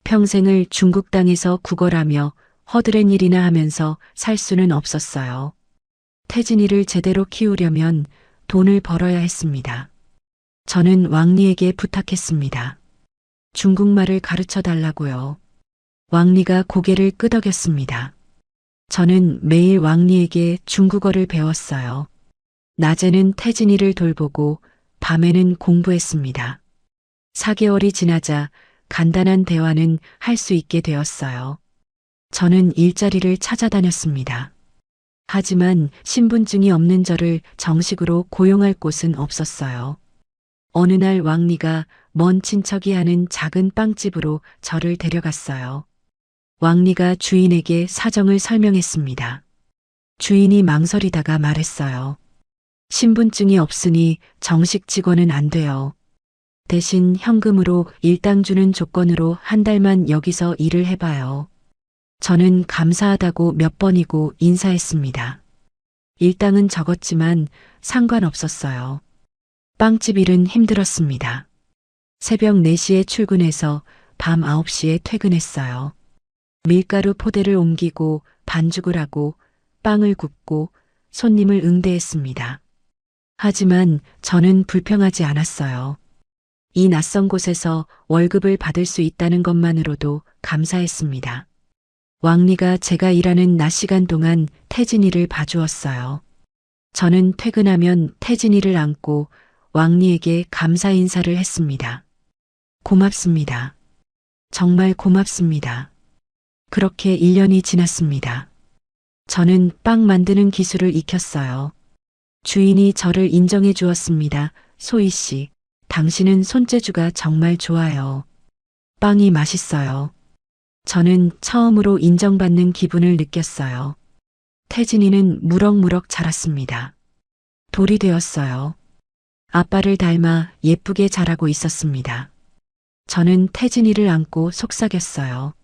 평생을 중국 땅에서 구걸하며 허드렛 일이나 하면서 살 수는 없었어요. 태진이를 제대로 키우려면 돈을 벌어야 했습니다. 저는 왕리에게 부탁했습니다. 중국말을 가르쳐 달라고요. 왕리가 고개를 끄덕였습니다. 저는 매일 왕리에게 중국어를 배웠어요. 낮에는 태진이를 돌보고 밤에는 공부했습니다. 4개월이 지나자 간단한 대화는 할 수 있게 되었어요. 저는 일자리를 찾아다녔습니다. 하지만 신분증이 없는 저를 정식으로 고용할 곳은 없었어요. 어느 날 왕리가 먼 친척이 하는 작은 빵집으로 저를 데려갔어요. 왕리가 주인에게 사정을 설명했습니다. 주인이 망설이다가 말했어요. 신분증이 없으니 정식 직원은 안 돼요. 대신 현금으로 일당 주는 조건으로 한 달만 여기서 일을 해봐요. 저는 감사하다고 몇 번이고 인사했습니다. 일당은 적었지만 상관없었어요. 빵집 일은 힘들었습니다. 새벽 4시에 출근해서 밤 9시에 퇴근했어요. 밀가루 포대를 옮기고 반죽을 하고 빵을 굽고 손님을 응대했습니다. 하지만 저는 불평하지 않았어요. 이 낯선 곳에서 월급을 받을 수 있다는 것만으로도 감사했습니다. 왕리가 제가 일하는 낮 시간 동안 태진이를 봐주었어요. 저는 퇴근하면 태진이를 안고 왕리에게 감사 인사를 했습니다. 고맙습니다. 정말 고맙습니다. 그렇게 1년이 지났습니다. 저는 빵 만드는 기술을 익혔어요. 주인이 저를 인정해 주었습니다. 소희 씨, 당신은 손재주가 정말 좋아요. 빵이 맛있어요. 저는 처음으로 인정받는 기분을 느꼈어요. 태진이는 무럭무럭 자랐습니다. 돌이 되었어요. 아빠를 닮아 예쁘게 자라고 있었습니다. 저는 태진이를 안고 속삭였어요.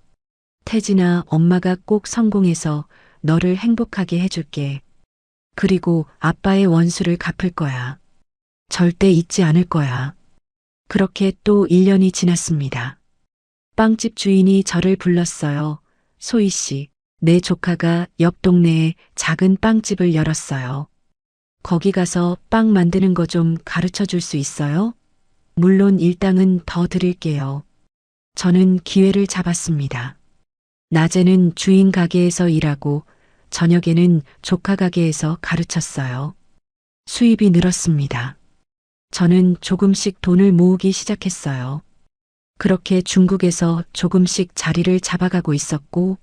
태진아, 엄마가 꼭 성공해서 너를 행복하게 해줄게. 그리고 아빠의 원수를 갚을 거야. 절대 잊지 않을 거야. 그렇게 또 1년이 지났습니다. 빵집 주인이 저를 불렀어요. 소희 씨, 내 조카가 옆 동네에 작은 빵집을 열었어요. 거기 가서 빵 만드는 거 좀 가르쳐 줄 수 있어요? 물론 일당은 더 드릴게요. 저는 기회를 잡았습니다. 낮에는 주인 가게에서 일하고 저녁에는 조카 가게에서 가르쳤어요. 수입이 늘었습니다. 저는 조금씩 돈을 모으기 시작했어요. 그렇게 중국에서 조금씩 자리를 잡아가고 있었고,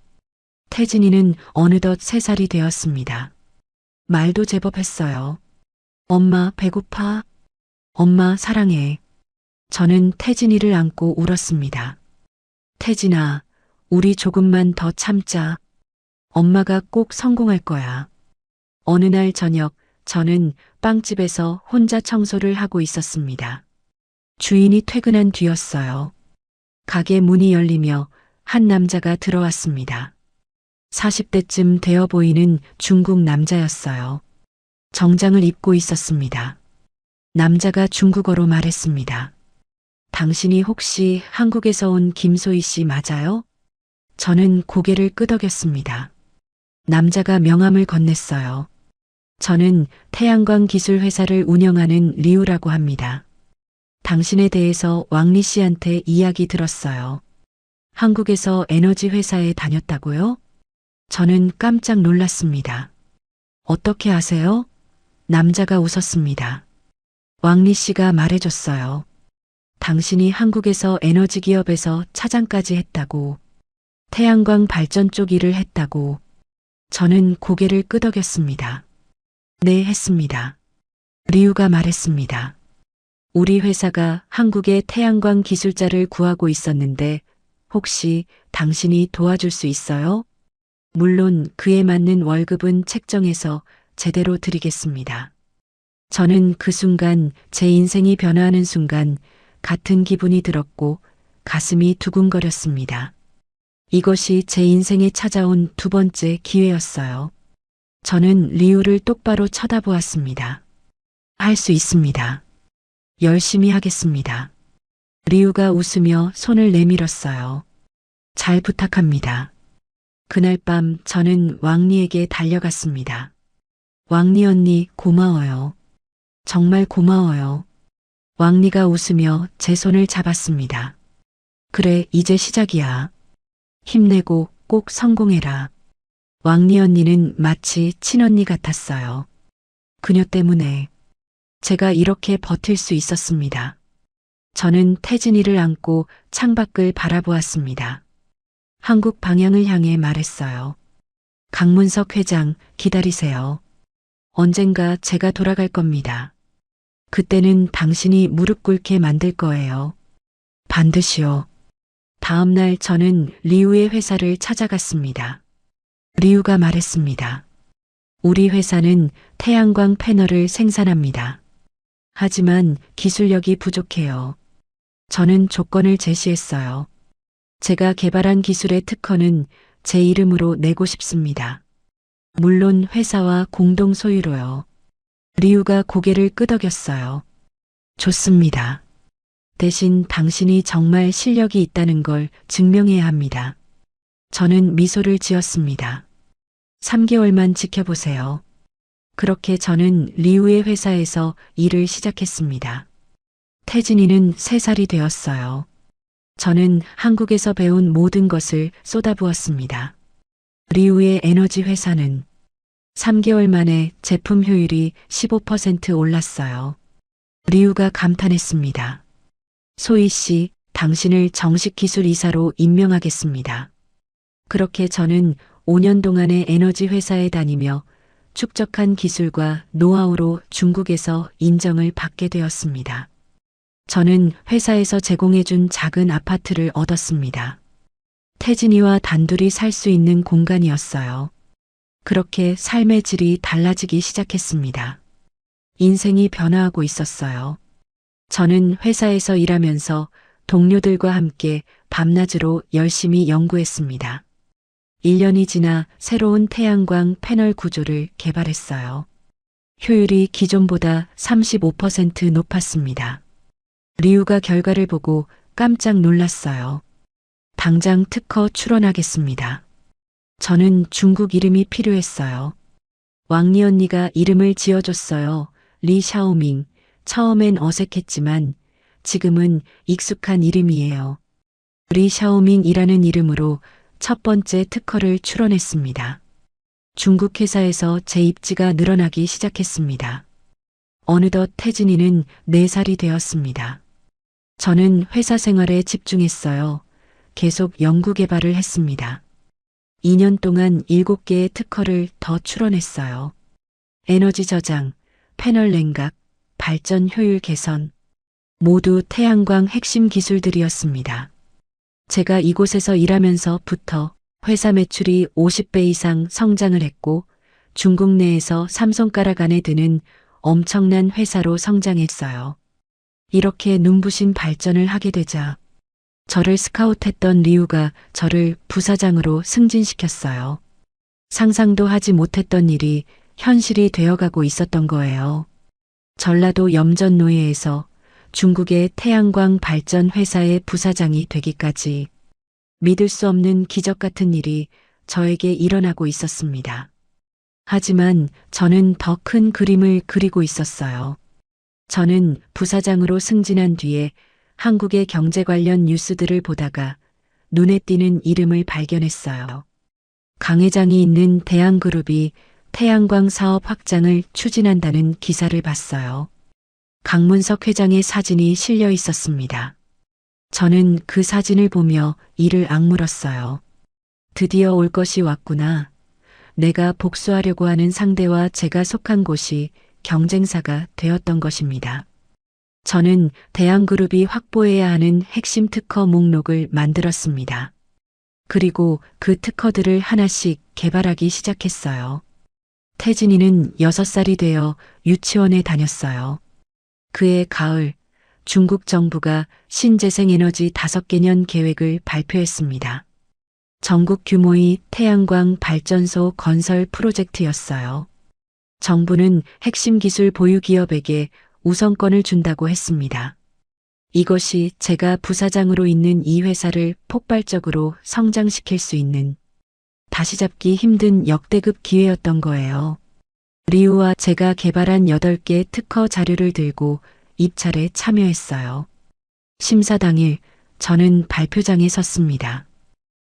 태진이는 어느덧 3살이 되었습니다. 말도 제법 했어요. 엄마 배고파? 엄마 사랑해. 저는 태진이를 안고 울었습니다. 태진아, 우리 조금만 더 참자. 엄마가 꼭 성공할 거야. 어느 날 저녁, 저는 빵집에서 혼자 청소를 하고 있었습니다. 주인이 퇴근한 뒤였어요. 가게 문이 열리며 한 남자가 들어왔습니다. 40대쯤 되어 보이는 중국 남자였어요. 정장을 입고 있었습니다. 남자가 중국어로 말했습니다. 당신이 혹시 한국에서 온 김소희 씨 맞아요? 저는 고개를 끄덕였습니다. 남자가 명함을 건넸어요. 저는 태양광 기술 회사를 운영하는 리우라고 합니다. 당신에 대해서 왕리 씨한테 이야기 들었어요. 한국에서 에너지 회사에 다녔다고요? 저는 깜짝 놀랐습니다. 어떻게 아세요? 남자가 웃었습니다. 왕리 씨가 말해줬어요. 당신이 한국에서 에너지 기업에서 차장까지 했다고. 태양광 발전 쪽 일을 했다고. 저는 고개를 끄덕였습니다. 네, 했습니다. 리우가 말했습니다. 우리 회사가 한국의 태양광 기술자를 구하고 있었는데 혹시 당신이 도와줄 수 있어요? 물론 그에 맞는 월급은 책정해서 제대로 드리겠습니다. 저는 그 순간 제 인생이 변화하는 순간 같은 기분이 들었고 가슴이 두근거렸습니다. 이것이 제 인생에 찾아온 2번째 기회였어요. 저는 리우를 똑바로 쳐다보았습니다. 할 수 있습니다. 열심히 하겠습니다. 리우가 웃으며 손을 내밀었어요. 잘 부탁합니다. 그날 밤 저는 왕리에게 달려갔습니다. 왕리 언니 고마워요. 정말 고마워요. 왕리가 웃으며 제 손을 잡았습니다. 그래, 이제 시작이야. 힘내고 꼭 성공해라. 왕리 언니는 마치 친언니 같았어요. 그녀 때문에 제가 이렇게 버틸 수 있었습니다. 저는 태진이를 안고 창밖을 바라보았습니다. 한국 방향을 향해 말했어요. 강문석 회장, 기다리세요. 언젠가 제가 돌아갈 겁니다. 그때는 당신이 무릎 꿇게 만들 거예요. 반드시요. 다음 날 저는 리우의 회사를 찾아갔습니다. 리우가 말했습니다. 우리 회사는 태양광 패널을 생산합니다. 하지만 기술력이 부족해요. 저는 조건을 제시했어요. 제가 개발한 기술의 특허는 제 이름으로 내고 싶습니다. 물론 회사와 공동 소유로요. 리우가 고개를 끄덕였어요. 좋습니다. 대신 당신이 정말 실력이 있다는 걸 증명해야 합니다. 저는 미소를 지었습니다. 3개월만 지켜보세요. 그렇게 저는 리우의 회사에서 일을 시작했습니다. 태진이는 3살이 되었어요. 저는 한국에서 배운 모든 것을 쏟아부었습니다. 리우의 에너지 회사는 3개월 만에 제품 효율이 15% 올랐어요. 리우가 감탄했습니다. 소희 씨, 당신을 정식 기술 이사로 임명하겠습니다. 그렇게 저는 5년 동안의 에너지 회사에 다니며 축적한 기술과 노하우로 중국에서 인정을 받게 되었습니다. 저는 회사에서 제공해준 작은 아파트를 얻었습니다. 태진이와 단둘이 살 수 있는 공간이었어요. 그렇게 삶의 질이 달라지기 시작했습니다. 인생이 변화하고 있었어요. 저는 회사에서 일하면서 동료들과 함께 밤낮으로 열심히 연구했습니다. 1년이 지나 새로운 태양광 패널 구조를 개발했어요. 효율이 기존보다 35% 높았습니다. 리우가 결과를 보고 깜짝 놀랐어요. 당장 특허 출원하겠습니다. 저는 중국 이름이 필요했어요. 왕리 언니가 이름을 지어줬어요. 리 샤오밍. 처음엔 어색했지만 지금은 익숙한 이름이에요. 리 샤오밍이라는 이름으로 첫 번째 특허를 출원했습니다. 중국 회사에서 제 입지가 늘어나기 시작했습니다. 어느덧 태진이는 4살이 되었습니다. 저는 회사 생활에 집중했어요. 계속 연구 개발을 했습니다. 2년 동안 7개의 특허를 더 출원했어요. 에너지 저장, 패널 냉각, 발전 효율 개선, 모두 태양광 핵심 기술들이었습니다. 제가 이곳에서 일하면서부터 회사 매출이 50배 이상 성장을 했고 중국 내에서 삼손가락 안에 드는 엄청난 회사로 성장했어요. 이렇게 눈부신 발전을 하게 되자 저를 스카웃했던 리우가 저를 부사장으로 승진시켰어요. 상상도 하지 못했던 일이 현실이 되어가고 있었던 거예요. 전라도 염전노예에서 중국의 태양광 발전 회사의 부사장이 되기까지 믿을 수 없는 기적 같은 일이 저에게 일어나고 있었습니다. 하지만 저는 더 큰 그림을 그리고 있었어요. 저는 부사장으로 승진한 뒤에 한국의 경제 관련 뉴스들을 보다가 눈에 띄는 이름을 발견했어요. 강 회장이 있는 대한그룹이 태양광 사업 확장을 추진한다는 기사를 봤어요. 강문석 회장의 사진이 실려 있었습니다. 저는 그 사진을 보며 이를 악물었어요. 드디어 올 것이 왔구나. 내가 복수하려고 하는 상대와 제가 속한 곳이 경쟁사가 되었던 것입니다. 저는 대한그룹이 확보해야 하는 핵심 특허 목록을 만들었습니다. 그리고 그 특허들을 하나씩 개발하기 시작했어요. 태진이는 6살이 되어 유치원에 다녔어요. 그해 가을, 중국 정부가 신재생에너지 5개년 계획을 발표했습니다. 전국 규모의 태양광 발전소 건설 프로젝트였어요. 정부는 핵심 기술 보유 기업에게 우선권을 준다고 했습니다. 이것이 제가 부사장으로 있는 이 회사를 폭발적으로 성장시킬 수 있는 다시 잡기 힘든 역대급 기회였던 거예요. 리우와 제가 개발한 8개 특허 자료를 들고 입찰에 참여했어요. 심사 당일 저는 발표장에 섰습니다.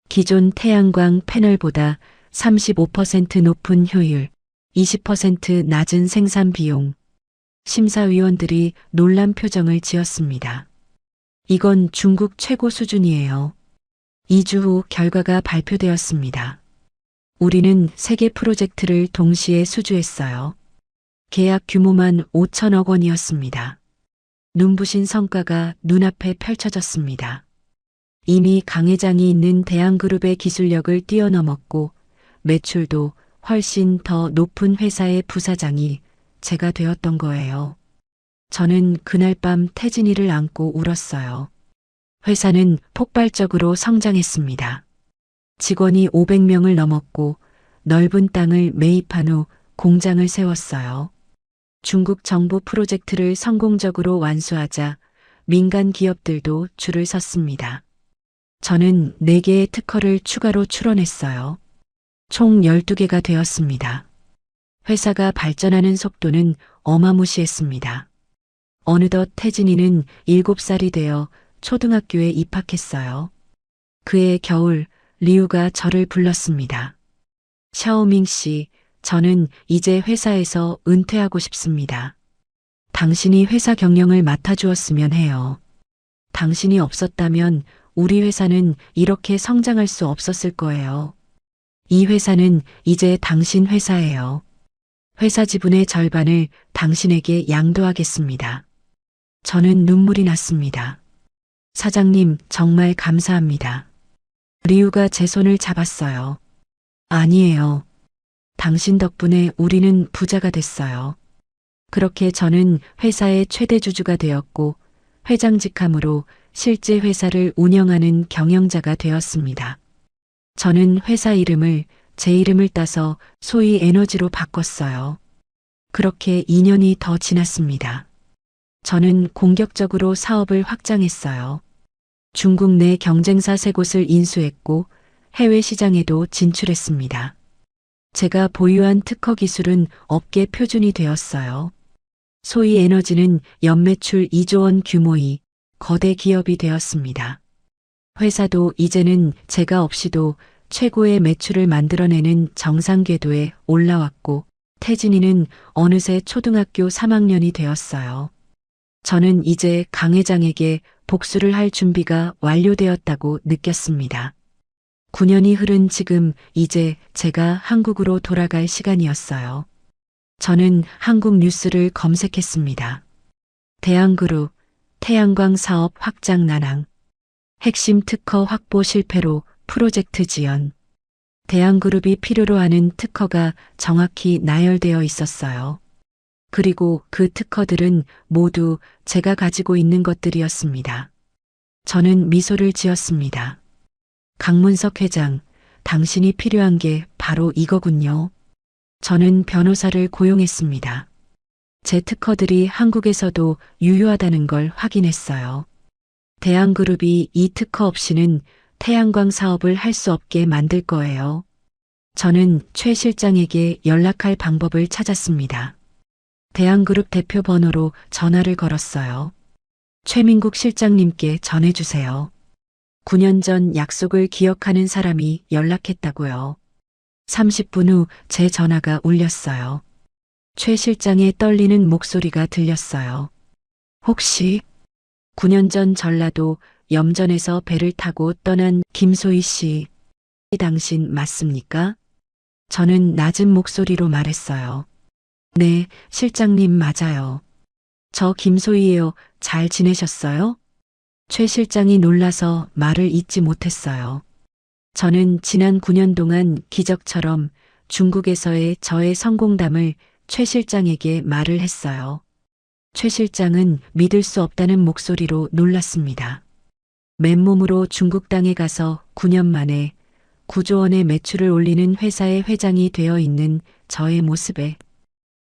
기존 태양광 패널보다 35% 높은 효율, 20% 낮은 생산 비용. 심사위원들이 놀란 표정을 지었습니다. 이건 중국 최고 수준이에요. 2주 후 결과가 발표되었습니다. 우리는 3개 프로젝트를 동시에 수주했어요. 계약 규모만 5천억 원이었습니다. 눈부신 성과가 눈앞에 펼쳐졌습니다. 이미 강 회장이 있는 대한그룹의 기술력을 뛰어넘었고 매출도 훨씬 더 높은 회사의 부사장이 제가 되었던 거예요. 저는 그날 밤 태진이를 안고 울었어요. 회사는 폭발적으로 성장했습니다. 직원이 500명을 넘었고 넓은 땅을 매입한 후 공장을 세웠어요. 중국 정부 프로젝트를 성공적으로 완수하자 민간 기업들도 줄을 섰습니다. 저는 4개의 특허를 추가로 출원했어요. 총 12개가 되었습니다. 회사가 발전하는 속도는 어마무시했습니다. 어느덧 태진이는 7살이 되어 초등학교에 입학했어요. 그해 겨울 리우가 저를 불렀습니다. 샤오밍 씨, 저는 이제 회사에서 은퇴하고 싶습니다. 당신이 회사 경영을 맡아주었으면 해요. 당신이 없었다면 우리 회사는 이렇게 성장할 수 없었을 거예요. 이 회사는 이제 당신 회사예요. 회사 지분의 절반을 당신에게 양도하겠습니다. 저는 눈물이 났습니다. 사장님, 정말 감사합니다. 리우가 제 손을 잡았어요. 아니에요. 당신 덕분에 우리는 부자가 됐어요. 그렇게 저는 회사의 최대 주주가 되었고 회장직함으로 실제 회사를 운영하는 경영자가 되었습니다. 저는 회사 이름을 제 이름을 따서 소위 에너지로 바꿨어요. 그렇게 2년이 더 지났습니다. 저는 공격적으로 사업을 확장했어요. 중국 내 경쟁사 3곳을 인수했고 해외 시장에도 진출했습니다. 제가 보유한 특허 기술은 업계 표준이 되었어요. 소위 에너지는 연매출 2조 원 규모의 거대 기업이 되었습니다. 회사도 이제는 제가 없이도 최고의 매출을 만들어내는 정상 궤도에 올라왔고 태진이는 어느새 초등학교 3학년이 되었어요. 저는 이제 강 회장에게 복수를 할 준비가 완료되었다고 느꼈습니다. 9년이 흐른 지금 이제 제가 한국으로 돌아갈 시간이었어요. 저는 한국 뉴스를 검색했습니다. 대한그룹, 태양광 사업 확장 난항, 핵심 특허 확보 실패로 프로젝트 지연. 대한그룹이 필요로 하는 특허가 정확히 나열되어 있었어요. 그리고 그 특허들은 모두 제가 가지고 있는 것들이었습니다. 저는 미소를 지었습니다. 강문석 회장, 당신이 필요한 게 바로 이거군요. 저는 변호사를 고용했습니다. 제 특허들이 한국에서도 유효하다는 걸 확인했어요. 대한그룹이 이 특허 없이는 태양광 사업을 할 수 없게 만들 거예요. 저는 최 실장에게 연락할 방법을 찾았습니다. 대한그룹 대표 번호로 전화를 걸었어요. 최민국 실장님께 전해주세요. 9년 전 약속을 기억하는 사람이 연락했다고요. 30분 후 제 전화가 울렸어요. 최 실장의 떨리는 목소리가 들렸어요. 혹시 9년 전 전라도 염전에서 배를 타고 떠난 김소희 씨, 당신 맞습니까? 저는 낮은 목소리로 말했어요. 네, 실장님 맞아요. 저 김소희예요. 잘 지내셨어요? 최 실장이 놀라서 말을 잇지 못했어요. 저는 지난 9년 동안 기적처럼 중국에서의 저의 성공담을 최 실장에게 말을 했어요. 최 실장은 믿을 수 없다는 목소리로 놀랐습니다. 맨몸으로 중국 땅에 가서 9년 만에 9조 원의 매출을 올리는 회사의 회장이 되어 있는 저의 모습에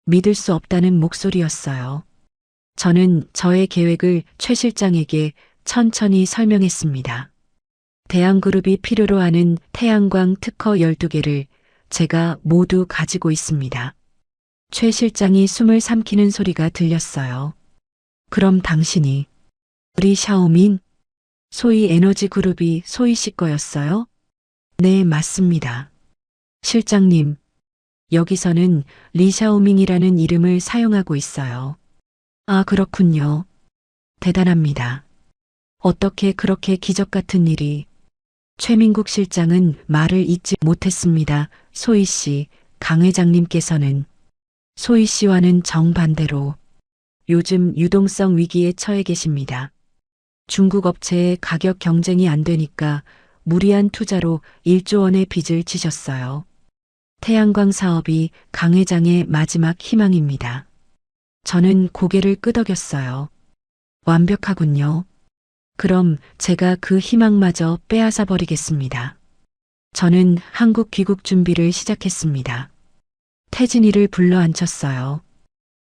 믿을 수 없다는 목소리였어요. 저는 저의 계획을 최 실장에게 천천히 설명했습니다. 대한그룹이 필요로 하는 태양광 특허 12개를 제가 모두 가지고 있습니다. 최 실장이 숨을 삼키는 소리가 들렸어요. 그럼 당신이 우리 샤오민? 소위 에너지 그룹이 소희 씨 거였어요? 네, 맞습니다. 실장님, 여기서는 리샤오밍이라는 이름을 사용하고 있어요. 아, 그렇군요. 대단합니다. 어떻게 그렇게 기적 같은 일이. 최민국 실장은 말을 잇지 못했습니다. 소희 씨, 강 회장님께서는 소희 씨와는 정반대로 요즘 유동성 위기에 처해 계십니다. 중국 업체의 가격 경쟁이 안 되니까 무리한 투자로 1조 원의 빚을 지셨어요. 태양광 사업이 강 회장의 마지막 희망입니다. 저는 고개를 끄덕였어요. 완벽하군요. 그럼 제가 그 희망마저 빼앗아 버리겠습니다. 저는 한국 귀국 준비를 시작했습니다. 태진이를 불러 앉혔어요.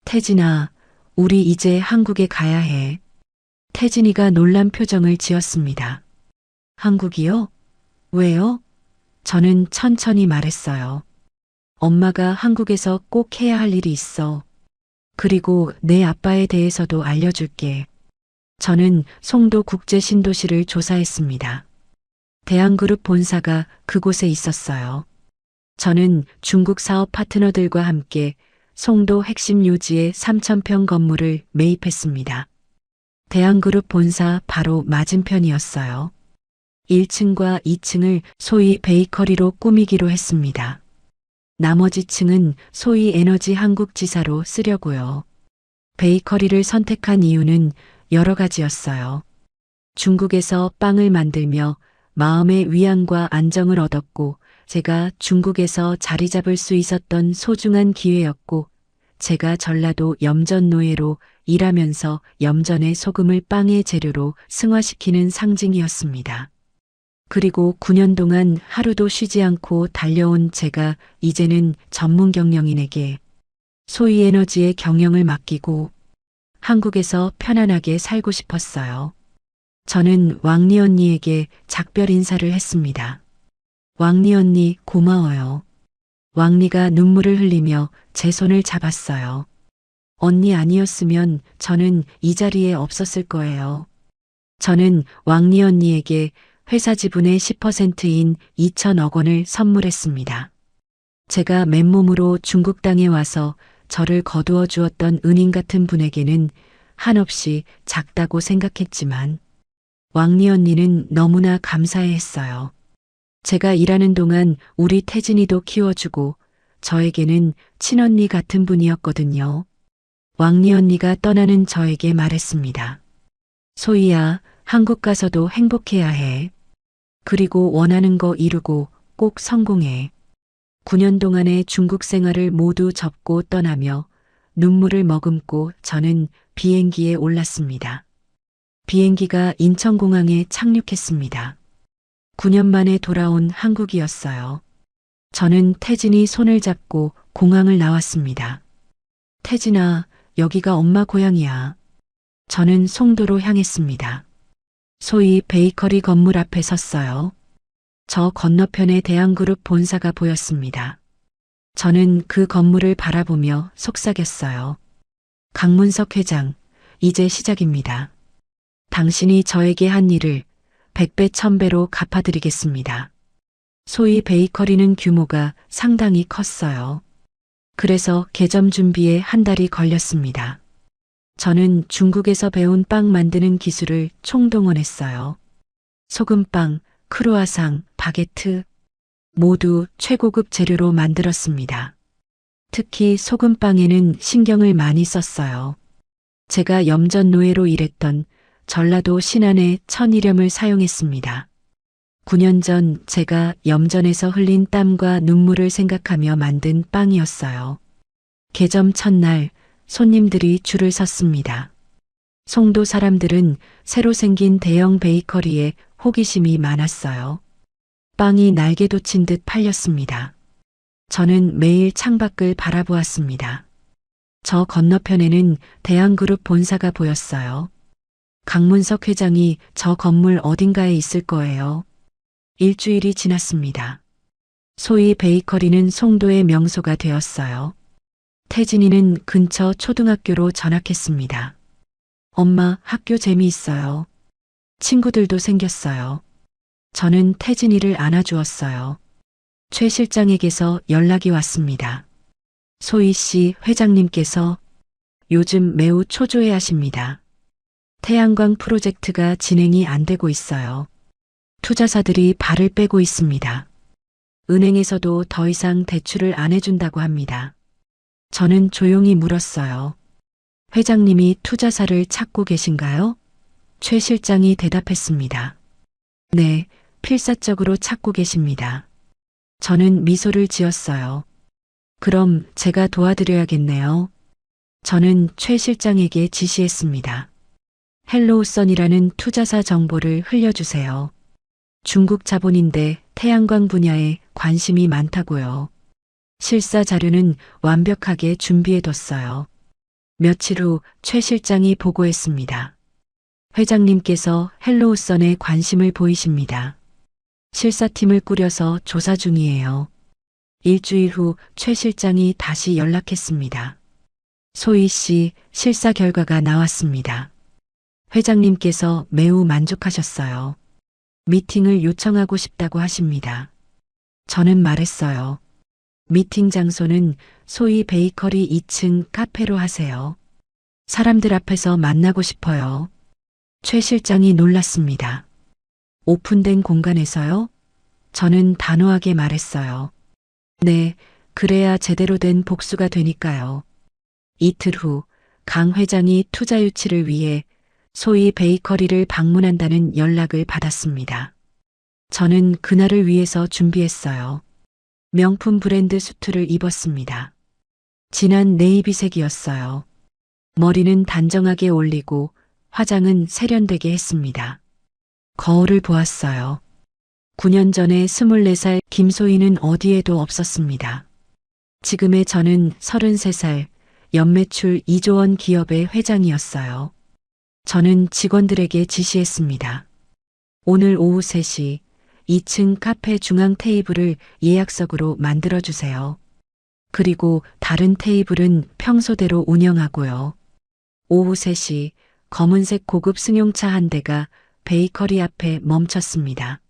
태진아, 우리 이제 한국에 가야 해. 태진이가 놀란 표정을 지었습니다. 한국이요? 왜요? 저는 천천히 말했어요. 엄마가 한국에서 꼭 해야 할 일이 있어. 그리고 내 아빠에 대해서도 알려줄게. 저는 송도 국제 신도시를 조사했습니다. 대한그룹 본사가 그곳에 있었어요. 저는 중국 사업 파트너들과 함께 송도 핵심 요지의 3,000평 건물을 매입했습니다. 대한그룹 본사 바로 맞은편이었어요. 1층과 2층을 소위 베이커리로 꾸미기로 했습니다. 나머지 층은 소위 에너지 한국 지사로 쓰려고요. 베이커리를 선택한 이유는 여러 가지였어요. 중국에서 빵을 만들며 마음의 위안과 안정을 얻었고, 제가 중국에서 자리 잡을 수 있었던 소중한 기회였고, 제가 전라도 염전 노예로 일하면서 염전의 소금을 빵의 재료로 승화시키는 상징이었습니다. 그리고 9년 동안 하루도 쉬지 않고 달려온 제가 이제는 전문 경영인에게 소위 에너지의 경영을 맡기고 한국에서 편안하게 살고 싶었어요. 저는 왕리 언니에게 작별 인사를 했습니다. 왕리 언니 고마워요. 왕리가 눈물을 흘리며 제 손을 잡았어요. 언니 아니었으면 저는 이 자리에 없었을 거예요. 저는 왕리 언니에게 회사 지분의 10%인 2천억 원을 선물했습니다. 제가 맨몸으로 중국 땅에 와서 저를 거두어 주었던 은인 같은 분에게는 한없이 작다고 생각했지만 왕리 언니는 너무나 감사해 했어요. 제가 일하는 동안 우리 태진이도 키워주고 저에게는 친언니 같은 분이었거든요. 왕리 언니가 떠나는 저에게 말했습니다. 소희야, 한국 가서도 행복해야 해. 그리고 원하는 거 이루고 꼭 성공해. 9년 동안의 중국 생활을 모두 접고 떠나며 눈물을 머금고 저는 비행기에 올랐습니다. 비행기가 인천공항에 착륙했습니다. 9년 만에 돌아온 한국이었어요. 저는 태진이 손을 잡고 공항을 나왔습니다. 태진아, 여기가 엄마 고향이야. 저는 송도로 향했습니다. 소위 베이커리 건물 앞에 섰어요. 저 건너편에 대한그룹 본사가 보였습니다. 저는 그 건물을 바라보며 속삭였어요. 강문석 회장, 이제 시작입니다. 당신이 저에게 한 일을 100배 1000배로 갚아드리겠습니다. 소위 베이커리는 규모가 상당히 컸어요. 그래서 개점 준비에 한 달이 걸렸습니다. 저는 중국에서 배운 빵 만드는 기술을 총동원했어요. 소금빵, 크루아상, 바게트 모두 최고급 재료로 만들었습니다. 특히 소금빵에는 신경을 많이 썼어요. 제가 염전 노예로 일했던 전라도 신안의 천일염을 사용했습니다. 9년 전 제가 염전에서 흘린 땀과 눈물을 생각하며 만든 빵이었어요. 개점 첫날 손님들이 줄을 섰습니다. 송도 사람들은 새로 생긴 대형 베이커리에 호기심이 많았어요. 빵이 날개 돋친 듯 팔렸습니다. 저는 매일 창밖을 바라보았습니다. 저 건너편에는 대한그룹 본사가 보였어요. 강문석 회장이 저 건물 어딘가에 있을 거예요. 일주일이 지났습니다. 소위 베이커리는 송도의 명소가 되었어요. 태진이는 근처 초등학교로 전학했습니다. 엄마, 학교 재미있어요. 친구들도 생겼어요. 저는 태진이를 안아주었어요. 최 실장에게서 연락이 왔습니다. 소희 씨 회장님께서 요즘 매우 초조해 하십니다. 태양광 프로젝트가 진행이 안 되고 있어요. 투자사들이 발을 빼고 있습니다. 은행에서도 더 이상 대출을 안 해준다고 합니다. 저는 조용히 물었어요. 회장님이 투자사를 찾고 계신가요? 최 실장이 대답했습니다. 네, 필사적으로 찾고 계십니다. 저는 미소를 지었어요. 그럼 제가 도와드려야겠네요. 저는 최 실장에게 지시했습니다. 헬로우선이라는 투자사 정보를 흘려주세요. 중국 자본인데 태양광 분야에 관심이 많다고요. 실사 자료는 완벽하게 준비해뒀어요. 며칠 후 최 실장이 보고했습니다. 회장님께서 헬로우선에 관심을 보이십니다. 실사팀을 꾸려서 조사 중이에요. 일주일 후 최 실장이 다시 연락했습니다. 소희 씨 실사 결과가 나왔습니다. 회장님께서 매우 만족하셨어요. 미팅을 요청하고 싶다고 하십니다. 저는 말했어요. 미팅 장소는 소위 베이커리 2층 카페로 하세요. 사람들 앞에서 만나고 싶어요. 최 실장이 놀랐습니다. 오픈된 공간에서요? 저는 단호하게 말했어요. 네, 그래야 제대로 된 복수가 되니까요. 이틀 후 강 회장이 투자 유치를 위해 소위 베이커리를 방문한다는 연락을 받았습니다. 저는 그날을 위해서 준비했어요. 명품 브랜드 수트를 입었습니다. 진한 네이비색이었어요. 머리는 단정하게 올리고 화장은 세련되게 했습니다. 거울을 보았어요. 9년 전에 24살 김소희는 어디에도 없었습니다. 지금의 저는 33살 연매출 2조 원 기업의 회장이었어요. 저는 직원들에게 지시했습니다. 오늘 오후 3시 2층 카페 중앙 테이블을 예약석으로 만들어주세요. 그리고 다른 테이블은 평소대로 운영하고요. 오후 3시 검은색 고급 승용차 한 대가 베이커리 앞에 멈췄습니다.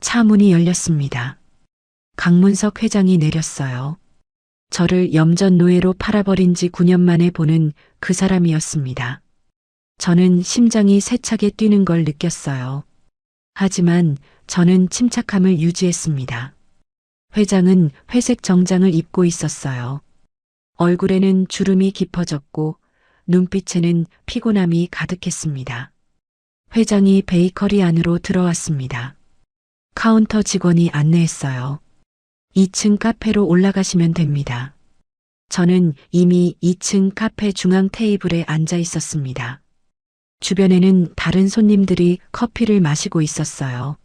차 문이 열렸습니다. 강문석 회장이 내렸어요. 저를 염전노예로 팔아버린 지 9년 만에 보는 그 사람이었습니다. 저는 심장이 세차게 뛰는 걸 느꼈어요. 하지만 저는 침착함을 유지했습니다. 회장은 회색 정장을 입고 있었어요. 얼굴에는 주름이 깊어졌고 눈빛에는 피곤함이 가득했습니다. 회장이 베이커리 안으로 들어왔습니다. 카운터 직원이 안내했어요. 2층 카페로 올라가시면 됩니다. 저는 이미 2층 카페 중앙 테이블에 앉아 있었습니다. 주변에는 다른 손님들이 커피를 마시고 있었어요.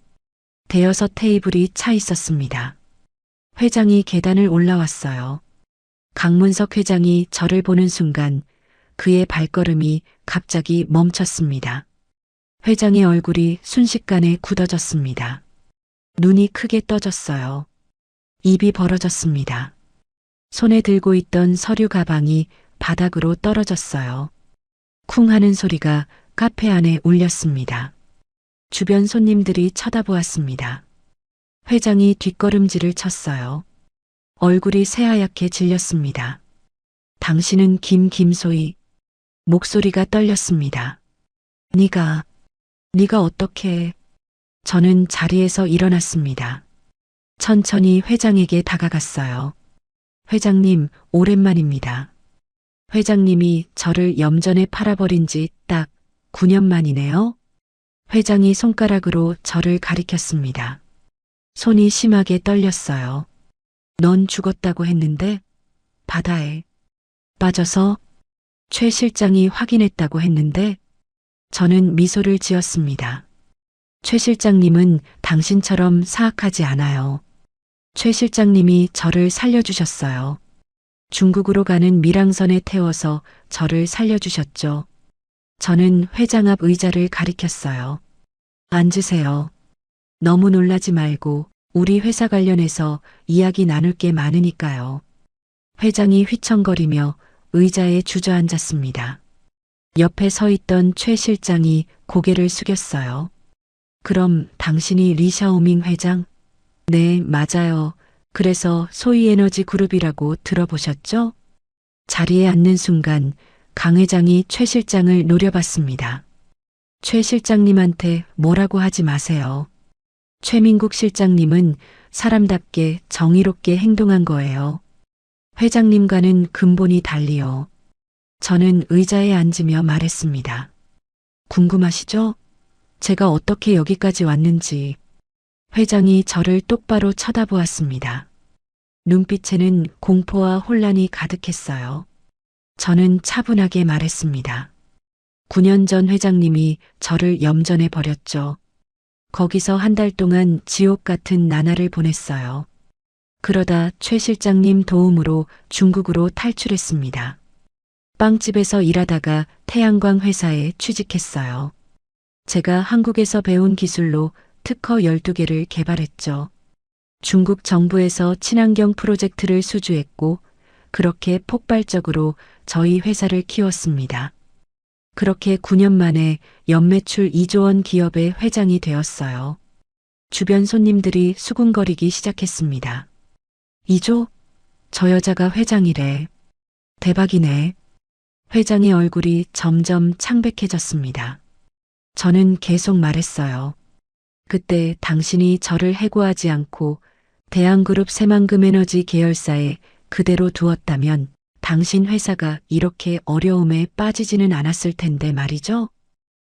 대여섯 테이블이 차 있었습니다. 회장이 계단을 올라왔어요. 강문석 회장이 저를 보는 순간 그의 발걸음이 갑자기 멈췄습니다. 회장의 얼굴이 순식간에 굳어졌습니다. 눈이 크게 떠졌어요. 입이 벌어졌습니다. 손에 들고 있던 서류 가방이 바닥으로 떨어졌어요. 쿵 하는 소리가 카페 안에 울렸습니다. 주변 손님들이 쳐다보았습니다. 회장이 뒷걸음질을 쳤어요. 얼굴이 새하얗게 질렸습니다. 당신은 김소희. 목소리가 떨렸습니다. 네가 어떻게... 저는 자리에서 일어났습니다. 천천히 회장에게 다가갔어요. 회장님, 오랜만입니다. 회장님이 저를 염전에 팔아버린 지 딱 9년 만이네요. 회장이 손가락으로 저를 가리켰습니다. 손이 심하게 떨렸어요. 넌 죽었다고 했는데 바다에 빠져서 최 실장이 확인했다고 했는데 저는 미소를 지었습니다. 최 실장님은 당신처럼 사악하지 않아요. 최 실장님이 저를 살려주셨어요. 중국으로 가는 밀항선에 태워서 저를 살려주셨죠. 저는 회장 앞 의자를 가리켰어요. 앉으세요. 너무 놀라지 말고 우리 회사 관련해서 이야기 나눌 게 많으니까요. 회장이 휘청거리며 의자에 주저앉았습니다. 옆에 서 있던 최 실장이 고개를 숙였어요. 그럼 당신이 리샤오밍 회장? 네, 맞아요. 그래서 소이에너지 그룹이라고 들어보셨죠? 자리에 앉는 순간 강 회장이 최 실장을 노려봤습니다. 최 실장님한테 뭐라고 하지 마세요. 최민국 실장님은 사람답게 정의롭게 행동한 거예요. 회장님과는 근본이 달리요. 저는 의자에 앉으며 말했습니다. 궁금하시죠? 제가 어떻게 여기까지 왔는지. 회장이 저를 똑바로 쳐다보았습니다. 눈빛에는 공포와 혼란이 가득했어요. 저는 차분하게 말했습니다. 9년 전 회장님이 저를 염전에 버렸죠. 거기서 한 달 동안 지옥 같은 나날을 보냈어요. 그러다 최 실장님 도움으로 중국으로 탈출했습니다. 빵집에서 일하다가 태양광 회사에 취직했어요. 제가 한국에서 배운 기술로 특허 12개를 개발했죠. 중국 정부에서 친환경 프로젝트를 수주했고 그렇게 폭발적으로 저희 회사를 키웠습니다. 그렇게 9년 만에 연매출 2조 원 기업의 회장이 되었어요. 주변 손님들이 수군거리기 시작했습니다. 2조? 저 여자가 회장이래. 대박이네. 회장의 얼굴이 점점 창백해졌습니다. 저는 계속 말했어요. 그때 당신이 저를 해고하지 않고 대한그룹 새만금에너지 계열사에 그대로 두었다면 당신 회사가 이렇게 어려움에 빠지지는 않았을 텐데 말이죠.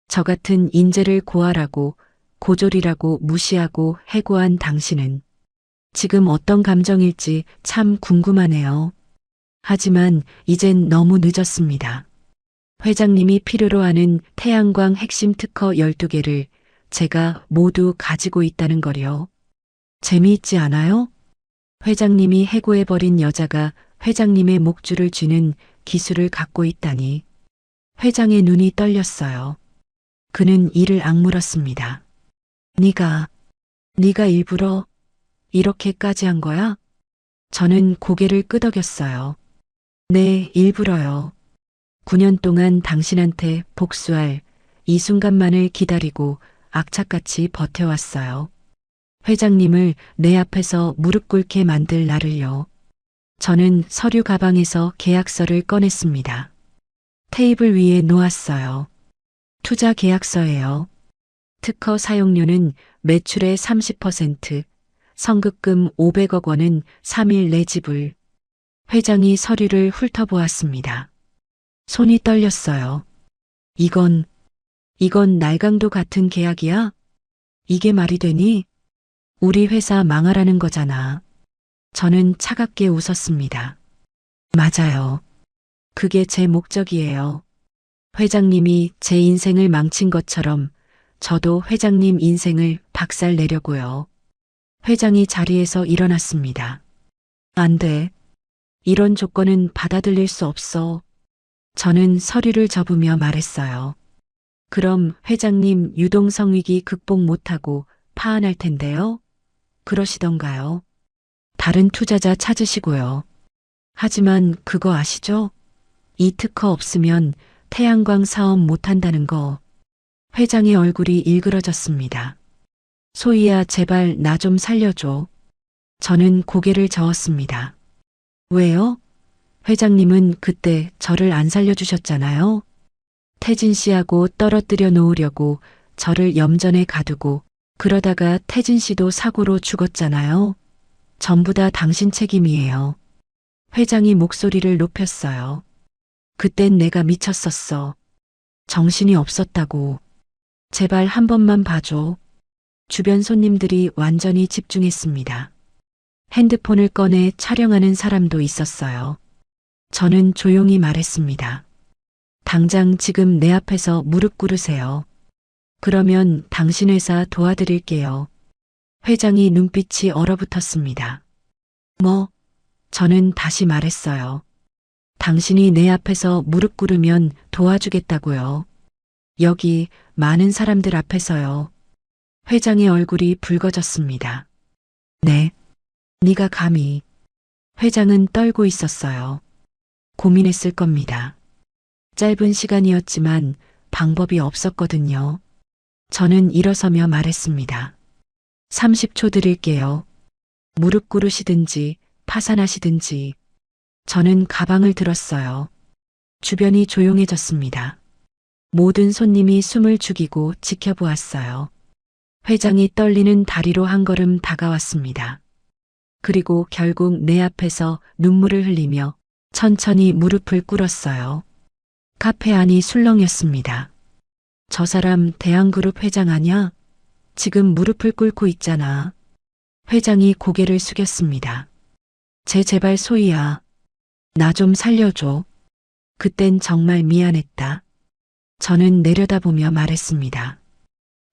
저 같은 인재를 고아라고 고졸이라고 무시하고 해고한 당신은 지금 어떤 감정일지 참 궁금하네요. 하지만 이젠 너무 늦었습니다. 회장님이 필요로 하는 태양광 핵심 특허 12개를 제가 모두 가지고 있다는 거요. 재미있지 않아요? 회장님이 해고해버린 여자가 회장님의 목줄을 쥐는 기술을 갖고 있다니. 회장의 눈이 떨렸어요. 그는 이를 악물었습니다. 네가 일부러 이렇게까지 한 거야? 저는 고개를 끄덕였어요. 네, 일부러요. 9년 동안 당신한테 복수할 이 순간만을 기다리고 악착같이 버텨왔어요. 회장님을 내 앞에서 무릎 꿇게 만들 나를요. 저는 서류 가방에서 계약서를 꺼냈습니다. 테이블 위에 놓았어요. 투자 계약서예요. 특허 사용료는 매출의 30%, 선급금 500억 원은 3일 내 지불. 회장이 서류를 훑어보았습니다. 손이 떨렸어요. 이건 날강도 같은 계약이야? 이게 말이 되니? 우리 회사 망하라는 거잖아. 저는 차갑게 웃었습니다. 맞아요. 그게 제 목적이에요. 회장님이 제 인생을 망친 것처럼 저도 회장님 인생을 박살 내려고요. 회장이 자리에서 일어났습니다. 안 돼. 이런 조건은 받아들일 수 없어. 저는 서류를 접으며 말했어요. 그럼 회장님 유동성 위기 극복 못하고 파산할 텐데요? 그러시던가요? 다른 투자자 찾으시고요. 하지만 그거 아시죠? 이 특허 없으면 태양광 사업 못한다는 거. 회장의 얼굴이 일그러졌습니다. 소희야, 제발 나 좀 살려줘. 저는 고개를 저었습니다. 왜요? 회장님은 그때 저를 안 살려주셨잖아요. 태진 씨하고 떨어뜨려 놓으려고 저를 염전에 가두고 그러다가 태진 씨도 사고로 죽었잖아요. 전부 다 당신 책임이에요. 회장이 목소리를 높였어요. 그땐 내가 미쳤었어. 정신이 없었다고. 제발 한 번만 봐줘. 주변 손님들이 완전히 집중했습니다. 핸드폰을 꺼내 촬영하는 사람도 있었어요. 저는 조용히 말했습니다. 당장 지금 내 앞에서 무릎 꿇으세요. 그러면 당신 회사 도와드릴게요. 회장이 눈빛이 얼어붙었습니다. 뭐? 저는 다시 말했어요. 당신이 내 앞에서 무릎 꿇으면 도와주겠다고요. 여기 많은 사람들 앞에서요. 회장의 얼굴이 붉어졌습니다. 네. 네가 감히. 회장은 떨고 있었어요. 고민했을 겁니다. 짧은 시간이었지만 방법이 없었거든요. 저는 일어서며 말했습니다. 30초 드릴게요. 무릎 꿇으시든지 파산하시든지. 저는 가방을 들었어요. 주변이 조용해졌습니다. 모든 손님이 숨을 죽이고 지켜보았어요. 회장이 떨리는 다리로 한 걸음 다가왔습니다. 그리고 결국 내 앞에서 눈물을 흘리며 천천히 무릎을 꿇었어요. 카페 안이 술렁였습니다. 저 사람 대한그룹 회장 아냐? 지금 무릎을 꿇고 있잖아. 회장이 고개를 숙였습니다. 제발 소희야. 나 좀 살려줘. 그땐 정말 미안했다. 저는 내려다보며 말했습니다.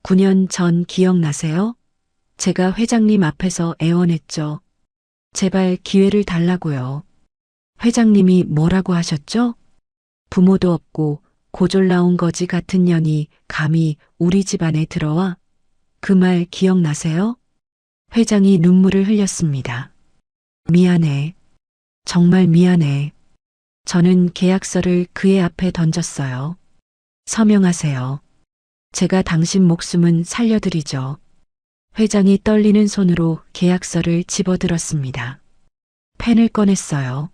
9년 전 기억나세요? 제가 회장님 앞에서 애원했죠. 제발 기회를 달라고요. 회장님이 뭐라고 하셨죠? 부모도 없고 고졸 나온 거지 같은 년이 감히 우리 집안에 들어와? 그 말 기억나세요? 회장이 눈물을 흘렸습니다. 미안해. 정말 미안해. 저는 계약서를 그의 앞에 던졌어요. 서명하세요. 제가 당신 목숨은 살려드리죠. 회장이 떨리는 손으로 계약서를 집어들었습니다. 펜을 꺼냈어요.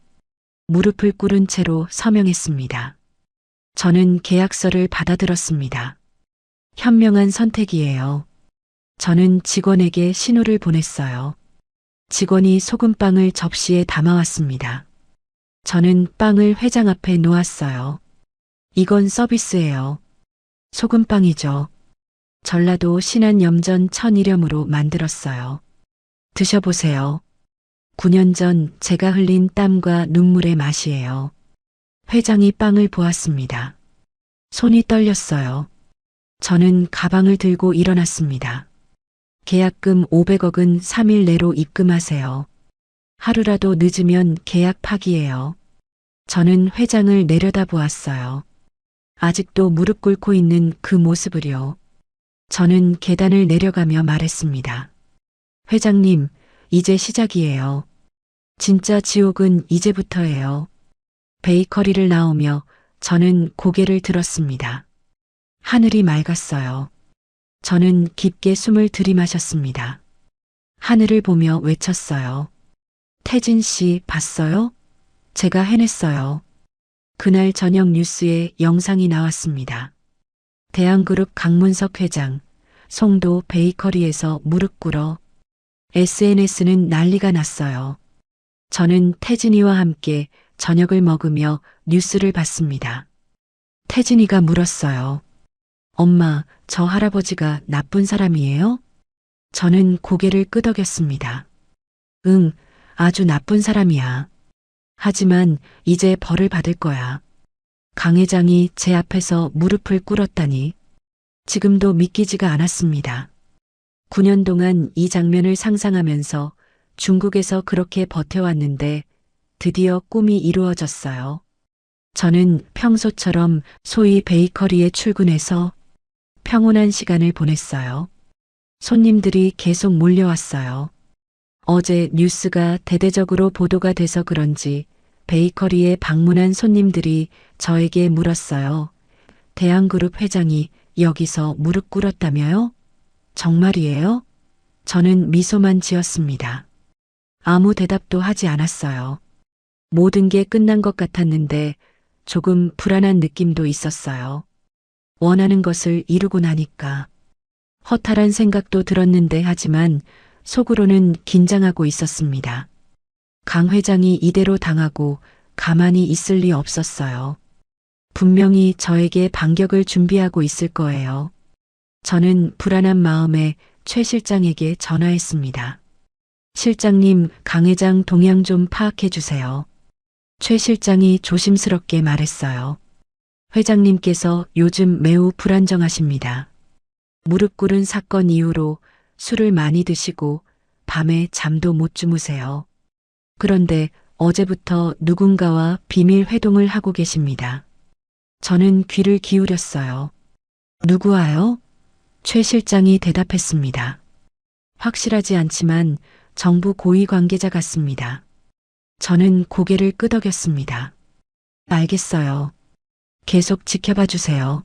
무릎을 꿇은 채로 서명했습니다. 저는 계약서를 받아들었습니다. 현명한 선택이에요. 저는 직원에게 신호를 보냈어요. 직원이 소금빵을 접시에 담아왔습니다. 저는 빵을 회장 앞에 놓았어요. 이건 서비스예요. 소금빵이죠. 전라도 신안 염전 천일염으로 만들었어요. 드셔보세요. 9년 전 제가 흘린 땀과 눈물의 맛이에요. 회장이 빵을 보았습니다. 손이 떨렸어요. 저는 가방을 들고 일어났습니다. 계약금 500억은 3일 내로 입금하세요. 하루라도 늦으면 계약 파기예요. 저는 회장을 내려다보았어요. 아직도 무릎 꿇고 있는 그 모습을요. 저는 계단을 내려가며 말했습니다. 회장님, 이제 시작이에요. 진짜 지옥은 이제부터예요. 베이커리를 나오며 저는 고개를 들었습니다. 하늘이 맑았어요. 저는 깊게 숨을 들이마셨습니다. 하늘을 보며 외쳤어요. 태진 씨 봤어요? 제가 해냈어요. 그날 저녁 뉴스에 영상이 나왔습니다. 대한그룹 강문석 회장, 송도 베이커리에서 무릎 꿇어. SNS는 난리가 났어요. 저는 태진이와 함께 저녁을 먹으며 뉴스를 봤습니다. 태진이가 물었어요. 엄마, 저 할아버지가 나쁜 사람이에요? 저는 고개를 끄덕였습니다. 응, 아주 나쁜 사람이야. 하지만 이제 벌을 받을 거야. 강 회장이 제 앞에서 무릎을 꿇었다니. 지금도 믿기지가 않았습니다. 9년 동안 이 장면을 상상하면서 중국에서 그렇게 버텨왔는데 드디어 꿈이 이루어졌어요. 저는 평소처럼 소위 베이커리에 출근해서 평온한 시간을 보냈어요. 손님들이 계속 몰려왔어요. 어제 뉴스가 대대적으로 보도가 돼서 그런지 베이커리에 방문한 손님들이 저에게 물었어요. 대한그룹 회장이 여기서 무릎 꿇었다며요? 정말이에요? 저는 미소만 지었습니다. 아무 대답도 하지 않았어요. 모든 게 끝난 것 같았는데 조금 불안한 느낌도 있었어요. 원하는 것을 이루고 나니까. 허탈한 생각도 들었는데 하지만 속으로는 긴장하고 있었습니다. 강 회장이 이대로 당하고 가만히 있을 리 없었어요. 분명히 저에게 반격을 준비하고 있을 거예요. 저는 불안한 마음에 최 실장에게 전화했습니다. 실장님, 강 회장 동향 좀 파악해 주세요. 최 실장이 조심스럽게 말했어요. 회장님께서 요즘 매우 불안정하십니다. 무릎 꿇은 사건 이후로 술을 많이 드시고 밤에 잠도 못 주무세요. 그런데 어제부터 누군가와 비밀 회동을 하고 계십니다. 저는 귀를 기울였어요. 누구와요? 최 실장이 대답했습니다. 확실하지 않지만 정부 고위 관계자 같습니다. 저는 고개를 끄덕였습니다. 알겠어요. 계속 지켜봐 주세요.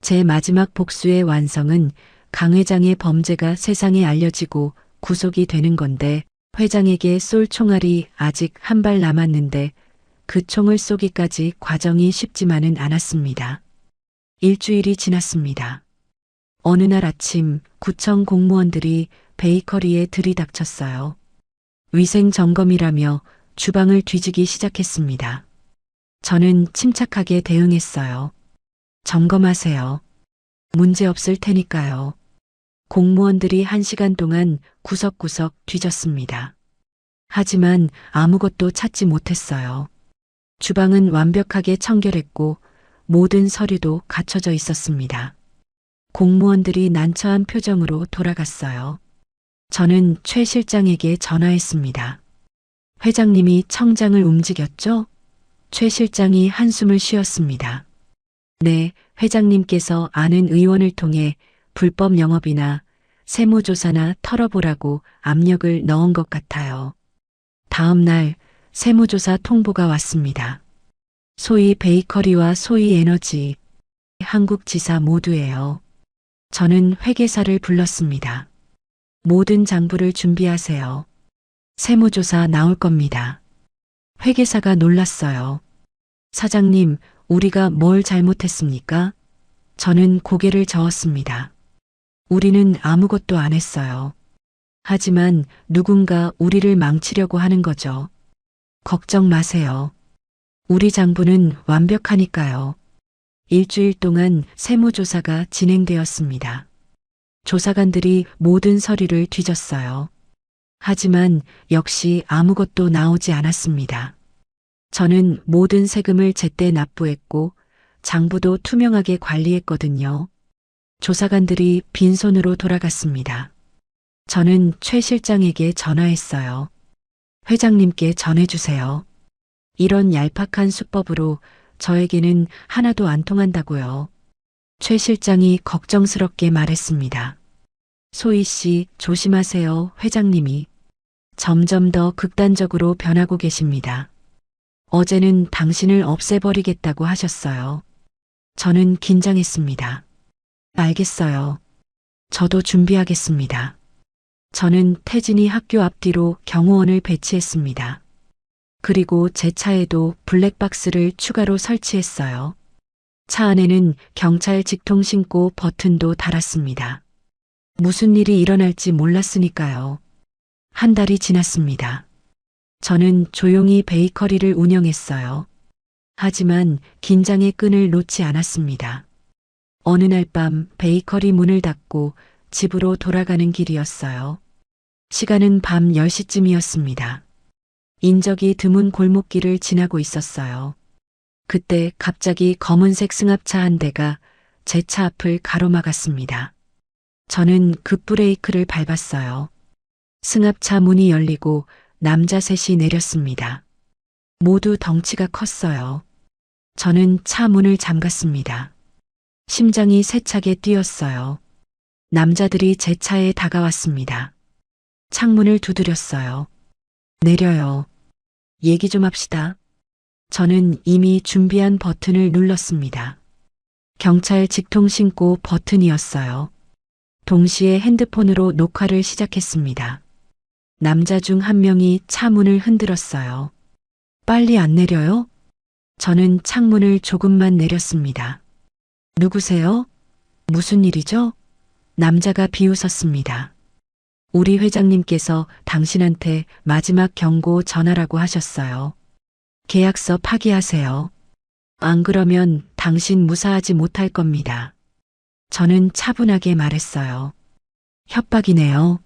제 마지막 복수의 완성은 강 회장의 범죄가 세상에 알려지고 구속이 되는 건데 회장에게 쏠 총알이 아직 한 발 남았는데 그 총을 쏘기까지 과정이 쉽지만은 않았습니다. 일주일이 지났습니다. 어느 날 아침 구청 공무원들이 베이커리에 들이닥쳤어요. 위생 점검이라며 주방을 뒤지기 시작했습니다. 저는 침착하게 대응했어요. 점검하세요. 문제 없을 테니까요. 공무원들이 1시간 동안 구석구석 뒤졌습니다. 하지만 아무것도 찾지 못했어요. 주방은 완벽하게 청결했고 모든 서류도 갖춰져 있었습니다. 공무원들이 난처한 표정으로 돌아갔어요. 저는 최 실장에게 전화했습니다. 회장님이 청장을 움직였죠? 최 실장이 한숨을 쉬었습니다. 네, 회장님께서 아는 의원을 통해 불법 영업이나 세무조사나 털어보라고 압력을 넣은 것 같아요. 다음 날 세무조사 통보가 왔습니다. 소위 베이커리와 소위 에너지, 한국지사 모두예요. 저는 회계사를 불렀습니다. 모든 장부를 준비하세요. 세무조사 나올 겁니다. 회계사가 놀랐어요. 사장님, 우리가 뭘 잘못했습니까? 저는 고개를 저었습니다. 우리는 아무것도 안 했어요. 하지만 누군가 우리를 망치려고 하는 거죠. 걱정 마세요. 우리 장부는 완벽하니까요. 일주일 동안 세무조사가 진행되었습니다. 조사관들이 모든 서류를 뒤졌어요. 하지만 역시 아무것도 나오지 않았습니다. 저는 모든 세금을 제때 납부했고 장부도 투명하게 관리했거든요. 조사관들이 빈손으로 돌아갔습니다. 저는 최 실장에게 전화했어요. 회장님께 전해주세요. 이런 얄팍한 수법으로 저에게는 하나도 안 통한다고요. 최 실장이 걱정스럽게 말했습니다. 소희 씨, 조심하세요, 회장님이. 점점 더 극단적으로 변하고 계십니다. 어제는 당신을 없애버리겠다고 하셨어요. 저는 긴장했습니다. 알겠어요. 저도 준비하겠습니다. 저는 태진이 학교 앞뒤로 경호원을 배치했습니다. 그리고 제 차에도 블랙박스를 추가로 설치했어요. 차 안에는 경찰 직통 신고 버튼도 달았습니다. 무슨 일이 일어날지 몰랐으니까요. 한 달이 지났습니다. 저는 조용히 베이커리를 운영했어요. 하지만 긴장의 끈을 놓지 않았습니다. 어느 날 밤 베이커리 문을 닫고 집으로 돌아가는 길이었어요. 시간은 밤 10시쯤이었습니다. 인적이 드문 골목길을 지나고 있었어요. 그때 갑자기 검은색 승합차 한 대가 제 차 앞을 가로막았습니다. 저는 급브레이크를 밟았어요. 승합차 문이 열리고 남자 셋이 내렸습니다. 모두 덩치가 컸어요. 저는 차 문을 잠갔습니다. 심장이 세차게 뛰었어요. 남자들이 제 차에 다가왔습니다. 창문을 두드렸어요. 내려요. 얘기 좀 합시다. 저는 이미 준비한 버튼을 눌렀습니다. 경찰 직통 신고 버튼이었어요. 동시에 핸드폰으로 녹화를 시작했습니다. 남자 중 한 명이 차 문을 흔들었어요. 빨리 안 내려요? 저는 창문을 조금만 내렸습니다. 누구세요? 무슨 일이죠? 남자가 비웃었습니다. 우리 회장님께서 당신한테 마지막 경고 전하라고 하셨어요. 계약서 파기하세요. 안 그러면 당신 무사하지 못할 겁니다. 저는 차분하게 말했어요. 협박이네요.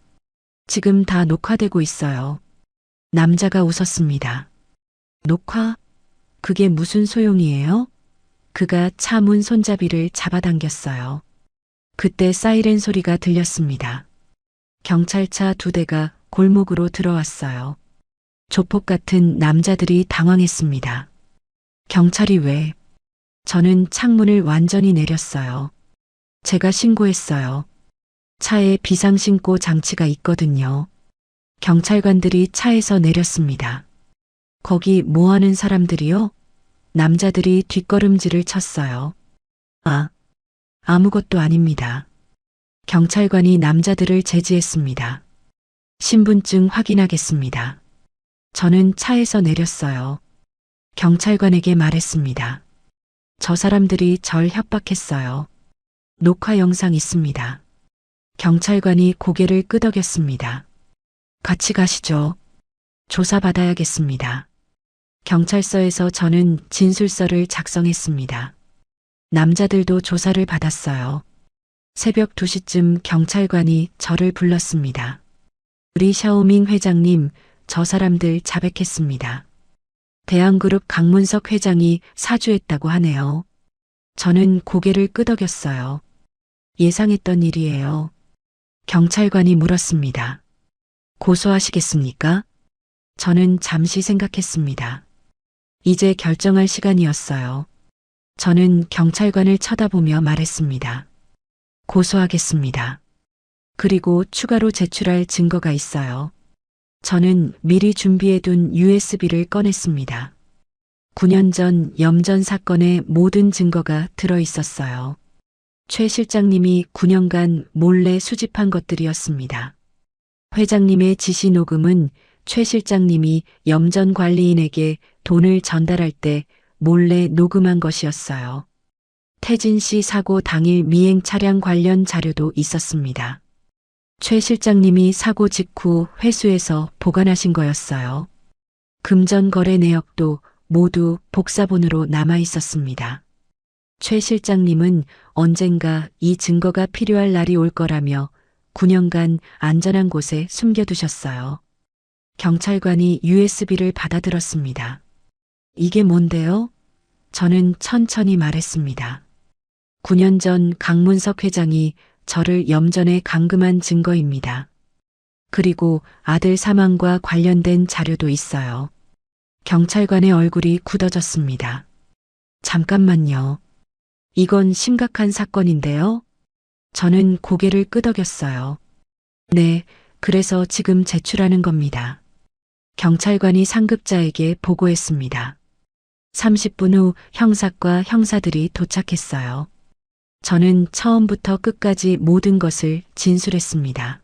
지금 다 녹화되고 있어요. 남자가 웃었습니다. 녹화? 그게 무슨 소용이에요? 그가 차 문 손잡이를 잡아당겼어요. 그때 사이렌 소리가 들렸습니다. 경찰차 2대가 골목으로 들어왔어요. 조폭 같은 남자들이 당황했습니다. 경찰이 왜? 저는 창문을 완전히 내렸어요. 제가 신고했어요. 차에 비상신고 장치가 있거든요. 경찰관들이 차에서 내렸습니다. 거기 뭐 하는 사람들이요? 남자들이 뒷걸음질을 쳤어요. 아무것도 아닙니다. 경찰관이 남자들을 제지했습니다. 신분증 확인하겠습니다. 저는 차에서 내렸어요. 경찰관에게 말했습니다. 저 사람들이 절 협박했어요. 녹화 영상 있습니다. 경찰관이 고개를 끄덕였습니다. 같이 가시죠. 조사받아야겠습니다. 경찰서에서 저는 진술서를 작성했습니다. 남자들도 조사를 받았어요. 새벽 2시쯤 경찰관이 저를 불렀습니다. 우리 샤오밍 회장님, 저 사람들 자백했습니다. 대한그룹 강문석 회장이 사주했다고 하네요. 저는 고개를 끄덕였어요. 예상했던 일이에요. 경찰관이 물었습니다. 고소하시겠습니까? 저는 잠시 생각했습니다. 이제 결정할 시간이었어요. 저는 경찰관을 쳐다보며 말했습니다. 고소하겠습니다. 그리고 추가로 제출할 증거가 있어요. 저는 미리 준비해둔 USB를 꺼냈습니다. 9년 전 염전 사건의 모든 증거가 들어 있었어요. 최 실장님이 9년간 몰래 수집한 것들이었습니다. 회장님의 지시 녹음은 최 실장님이 염전 관리인에게 돈을 전달할 때 몰래 녹음한 것이었어요. 태진 씨 사고 당일 미행 차량 관련 자료도 있었습니다. 최 실장님이 사고 직후 회수해서 보관하신 거였어요. 금전 거래 내역도 모두 복사본으로 남아 있었습니다. 최 실장님은 언젠가 이 증거가 필요할 날이 올 거라며 9년간 안전한 곳에 숨겨두셨어요. 경찰관이 USB를 받아들었습니다. 이게 뭔데요? 저는 천천히 말했습니다. 9년 전 강문석 회장이 저를 염전에 감금한 증거입니다. 그리고 아들 사망과 관련된 자료도 있어요. 경찰관의 얼굴이 굳어졌습니다. 잠깐만요. 이건 심각한 사건인데요? 저는 고개를 끄덕였어요. 네, 그래서 지금 제출하는 겁니다. 경찰관이 상급자에게 보고했습니다. 30분 후 형사과 형사들이 도착했어요. 저는 처음부터 끝까지 모든 것을 진술했습니다.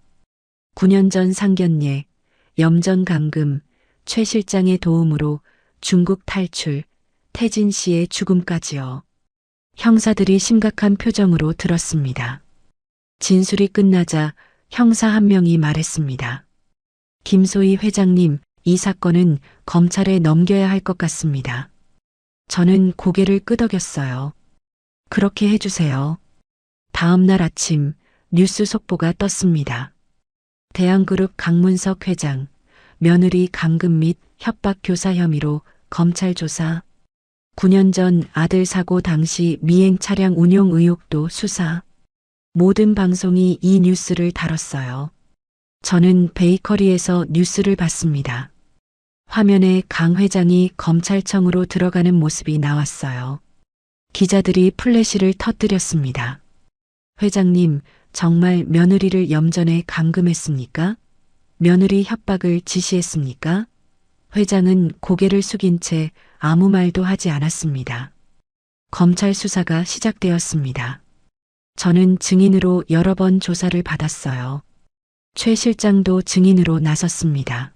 9년 전 상견례, 염전 감금, 최 실장의 도움으로 중국 탈출, 태진 씨의 죽음까지요. 형사들이 심각한 표정으로 들었습니다. 진술이 끝나자 형사 한 명이 말했습니다. 김소희 회장님, 이 사건은 검찰에 넘겨야 할 것 같습니다. 저는 고개를 끄덕였어요. 그렇게 해주세요. 다음 날 아침 뉴스 속보가 떴습니다. 대한그룹 강문석 회장, 며느리 감금 및 협박 교사 혐의로 검찰 조사. 9년 전 아들 사고 당시 미행 차량 운용 의혹도 수사. 모든 방송이 이 뉴스를 다뤘어요. 저는 베이커리에서 뉴스를 봤습니다. 화면에 강 회장이 검찰청으로 들어가는 모습이 나왔어요. 기자들이 플래시를 터뜨렸습니다. 회장님, 정말 며느리를 염전에 감금했습니까? 며느리 협박을 지시했습니까? 회장은 고개를 숙인 채 아무 말도 하지 않았습니다. 검찰 수사가 시작되었습니다. 저는 증인으로 여러 번 조사를 받았어요. 최 실장도 증인으로 나섰습니다.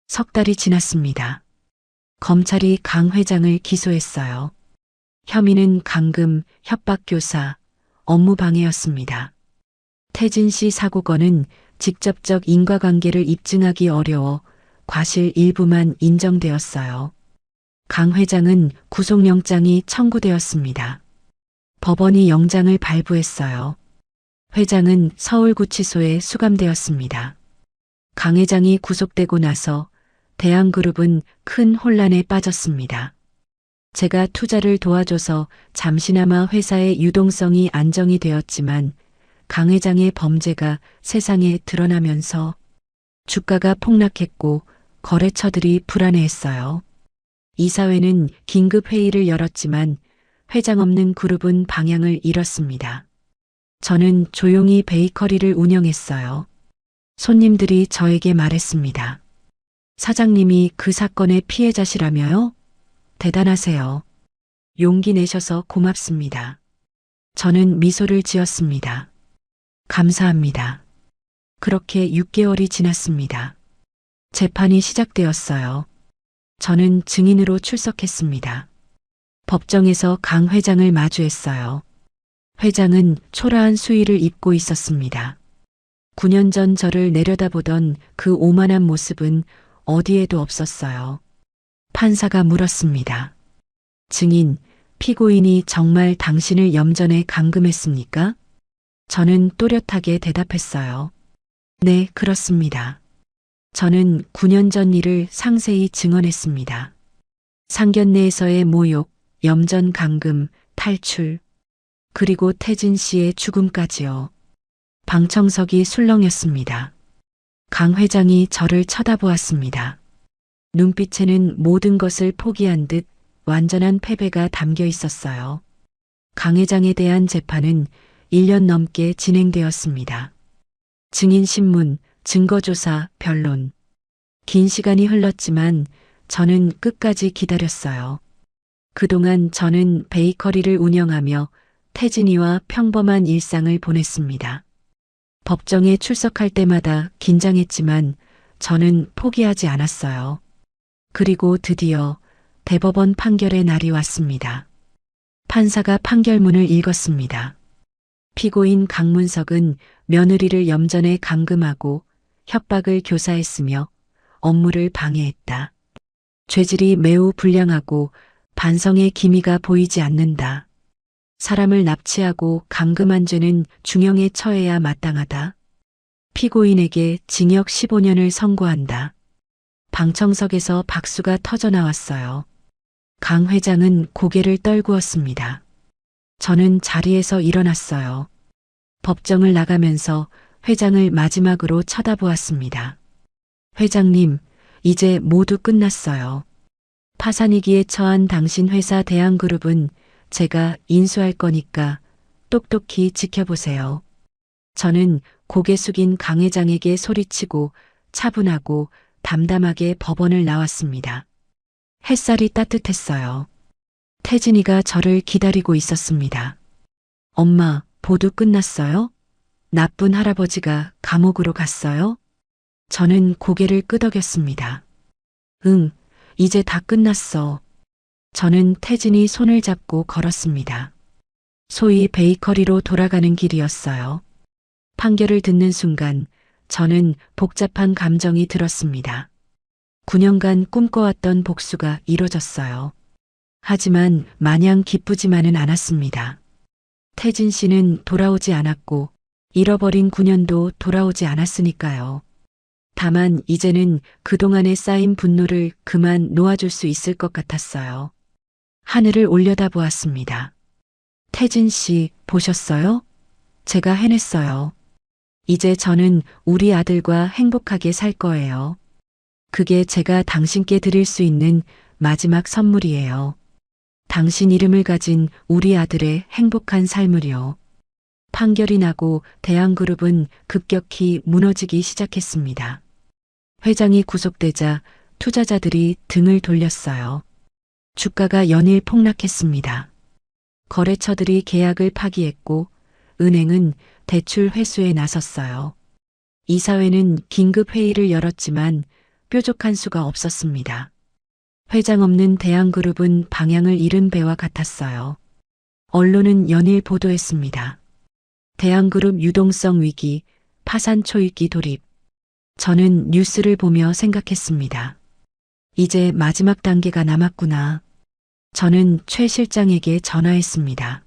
석 달이 지났습니다. 검찰이 강 회장을 기소했어요. 혐의는 감금, 협박 교사, 업무 방해였습니다. 태진 씨 사고건은 직접적 인과관계를 입증하기 어려워 과실 일부만 인정되었어요. 강 회장은 구속영장이 청구되었습니다. 법원이 영장을 발부했어요. 회장은 서울구치소에 수감되었습니다. 강 회장이 구속되고 나서 대한그룹은 큰 혼란에 빠졌습니다. 제가 투자를 도와줘서 잠시나마 회사의 유동성이 안정이 되었지만 강 회장의 범죄가 세상에 드러나면서 주가가 폭락했고 거래처들이 불안해했어요. 이사회는 긴급 회의를 열었지만 회장 없는 그룹은 방향을 잃었습니다. 저는 조용히 베이커리를 운영했어요. 손님들이 저에게 말했습니다. 사장님이 그 사건의 피해자시라며요? 대단하세요. 용기 내셔서 고맙습니다. 저는 미소를 지었습니다. 감사합니다. 그렇게 6개월이 지났습니다. 재판이 시작되었어요. 저는 증인으로 출석했습니다. 법정에서 강 회장을 마주했어요. 회장은 초라한 수의를 입고 있었습니다. 9년 전 저를 내려다보던 그 오만한 모습은 어디에도 없었어요. 판사가 물었습니다. 증인, 피고인이 정말 당신을 염전에 감금했습니까? 저는 또렷하게 대답했어요. 네, 그렇습니다. 저는 9년 전 일을 상세히 증언했습니다. 상견례에서의 모욕, 염전 감금, 탈출, 그리고 태진 씨의 죽음까지요. 방청석이 술렁였습니다. 강 회장이 저를 쳐다보았습니다. 눈빛에는 모든 것을 포기한 듯 완전한 패배가 담겨 있었어요. 강 회장에 대한 재판은 1년 넘게 진행되었습니다. 증인신문, 증거조사, 변론. 긴 시간이 흘렀지만 저는 끝까지 기다렸어요. 그동안 저는 베이커리를 운영하며 태진이와 평범한 일상을 보냈습니다. 법정에 출석할 때마다 긴장했지만 저는 포기하지 않았어요. 그리고 드디어 대법원 판결의 날이 왔습니다. 판사가 판결문을 읽었습니다. 피고인 강문석은 며느리를 염전에 감금하고 협박을 교사했으며 업무를 방해했다. 죄질이 매우 불량하고 반성의 기미가 보이지 않는다. 사람을 납치하고 감금한 죄는 중형에 처해야 마땅하다. 피고인에게 징역 15년을 선고한다. 방청석에서 박수가 터져나왔어요. 강 회장은 고개를 떨구었습니다. 저는 자리에서 일어났어요. 법정을 나가면서 회장을 마지막으로 쳐다보았습니다. 회장님, 이제 모두 끝났어요. 파산 위기에 처한 당신 회사 대한그룹은 제가 인수할 거니까 똑똑히 지켜보세요. 저는 고개 숙인 강 회장에게 소리치고 차분하고 담담하게 법원을 나왔습니다. 햇살이 따뜻했어요. 태진이가 저를 기다리고 있었습니다. 엄마, 보도 끝났어요? 나쁜 할아버지가 감옥으로 갔어요? 저는 고개를 끄덕였습니다. 응, 이제 다 끝났어. 저는 태진이 손을 잡고 걸었습니다. 소위 베이커리로 돌아가는 길이었어요. 판결을 듣는 순간 저는 복잡한 감정이 들었습니다. 9년간 꿈꿔왔던 복수가 이뤄졌어요. 하지만 마냥 기쁘지만은 않았습니다. 태진 씨는 돌아오지 않았고 잃어버린 9년도 돌아오지 않았으니까요. 다만 이제는 그동안에 쌓인 분노를 그만 놓아줄 수 있을 것 같았어요. 하늘을 올려다보았습니다. 태진 씨, 보셨어요? 제가 해냈어요. 이제 저는 우리 아들과 행복하게 살 거예요. 그게 제가 당신께 드릴 수 있는 마지막 선물이에요. 당신 이름을 가진 우리 아들의 행복한 삶을요. 판결이 나고 대한그룹은 급격히 무너지기 시작했습니다. 회장이 구속되자 투자자들이 등을 돌렸어요. 주가가 연일 폭락했습니다. 거래처들이 계약을 파기했고 은행은 대출 회수에 나섰어요. 이사회는 긴급 회의를 열었지만 뾰족한 수가 없었습니다. 회장 없는 대한그룹은 방향을 잃은 배와 같았어요. 언론은 연일 보도했습니다. 대한그룹 유동성 위기, 파산 초입기 돌입. 저는 뉴스를 보며 생각했습니다. 이제 마지막 단계가 남았구나. 저는 최 실장에게 전화했습니다.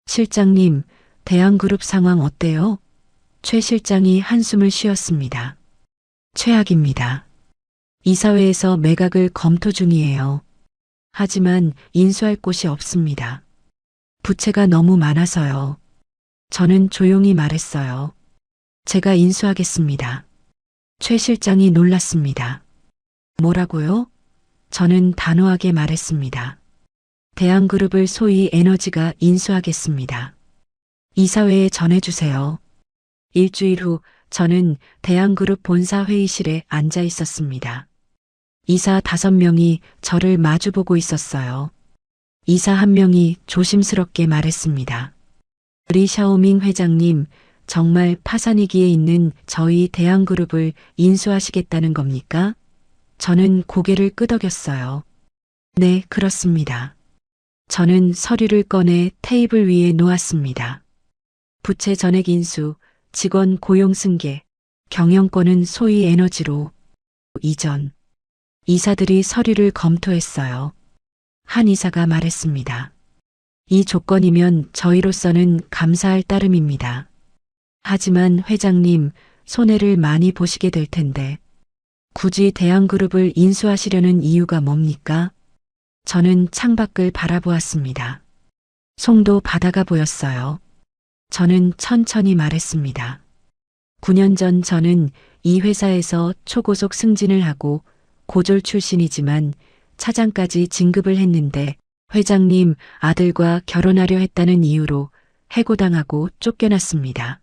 실장님, 대한그룹 상황 어때요? 최 실장이 한숨을 쉬었습니다. 최악입니다. 이사회에서 매각을 검토 중이에요. 하지만 인수할 곳이 없습니다. 부채가 너무 많아서요. 저는 조용히 말했어요. 제가 인수하겠습니다. 최 실장이 놀랐습니다. 뭐라고요? 저는 단호하게 말했습니다. 대한그룹을 소위 에너지가 인수하겠습니다. 이사회에 전해주세요. 일주일 후 저는 대한그룹 본사 회의실에 앉아 있었습니다. 이사 5명이 저를 마주보고 있었어요. 이사 한 명이 조심스럽게 말했습니다. 리샤오밍 회장님, 정말 파산 위기에 있는 저희 대한그룹을 인수하시겠다는 겁니까? 저는 고개를 끄덕였어요. 네, 그렇습니다. 저는 서류를 꺼내 테이블 위에 놓았습니다. 부채 전액 인수, 직원 고용 승계, 경영권은 소위 에너지로 이전. 이사들이 서류를 검토했어요. 한 이사가 말했습니다. 이 조건이면 저희로서는 감사할 따름입니다. 하지만 회장님, 손해를 많이 보시게 될 텐데 굳이 대한그룹을 인수하시려는 이유가 뭡니까? 저는 창밖을 바라보았습니다. 송도 바다가 보였어요. 저는 천천히 말했습니다. 9년 전 저는 이 회사에서 초고속 승진을 하고 고졸 출신이지만 차장까지 진급을 했는데 회장님 아들과 결혼하려 했다는 이유로 해고당하고 쫓겨났습니다.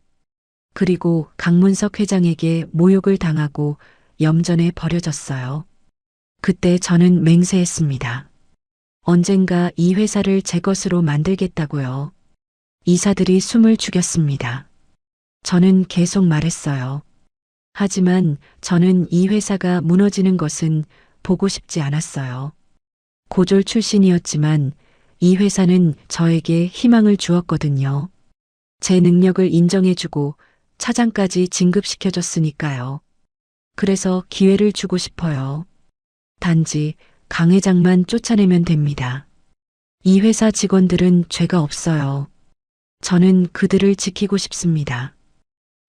그리고 강문석 회장에게 모욕을 당하고 염전에 버려졌어요. 그때 저는 맹세했습니다. 언젠가 이 회사를 제 것으로 만들겠다고요. 이사들이 숨을 죽였습니다. 저는 계속 말했어요. 하지만 저는 이 회사가 무너지는 것은 보고 싶지 않았어요. 고졸 출신이었지만 이 회사는 저에게 희망을 주었거든요. 제 능력을 인정해주고 차장까지 진급시켜줬으니까요. 그래서 기회를 주고 싶어요. 단지 강 회장만 쫓아내면 됩니다. 이 회사 직원들은 죄가 없어요. 저는 그들을 지키고 싶습니다.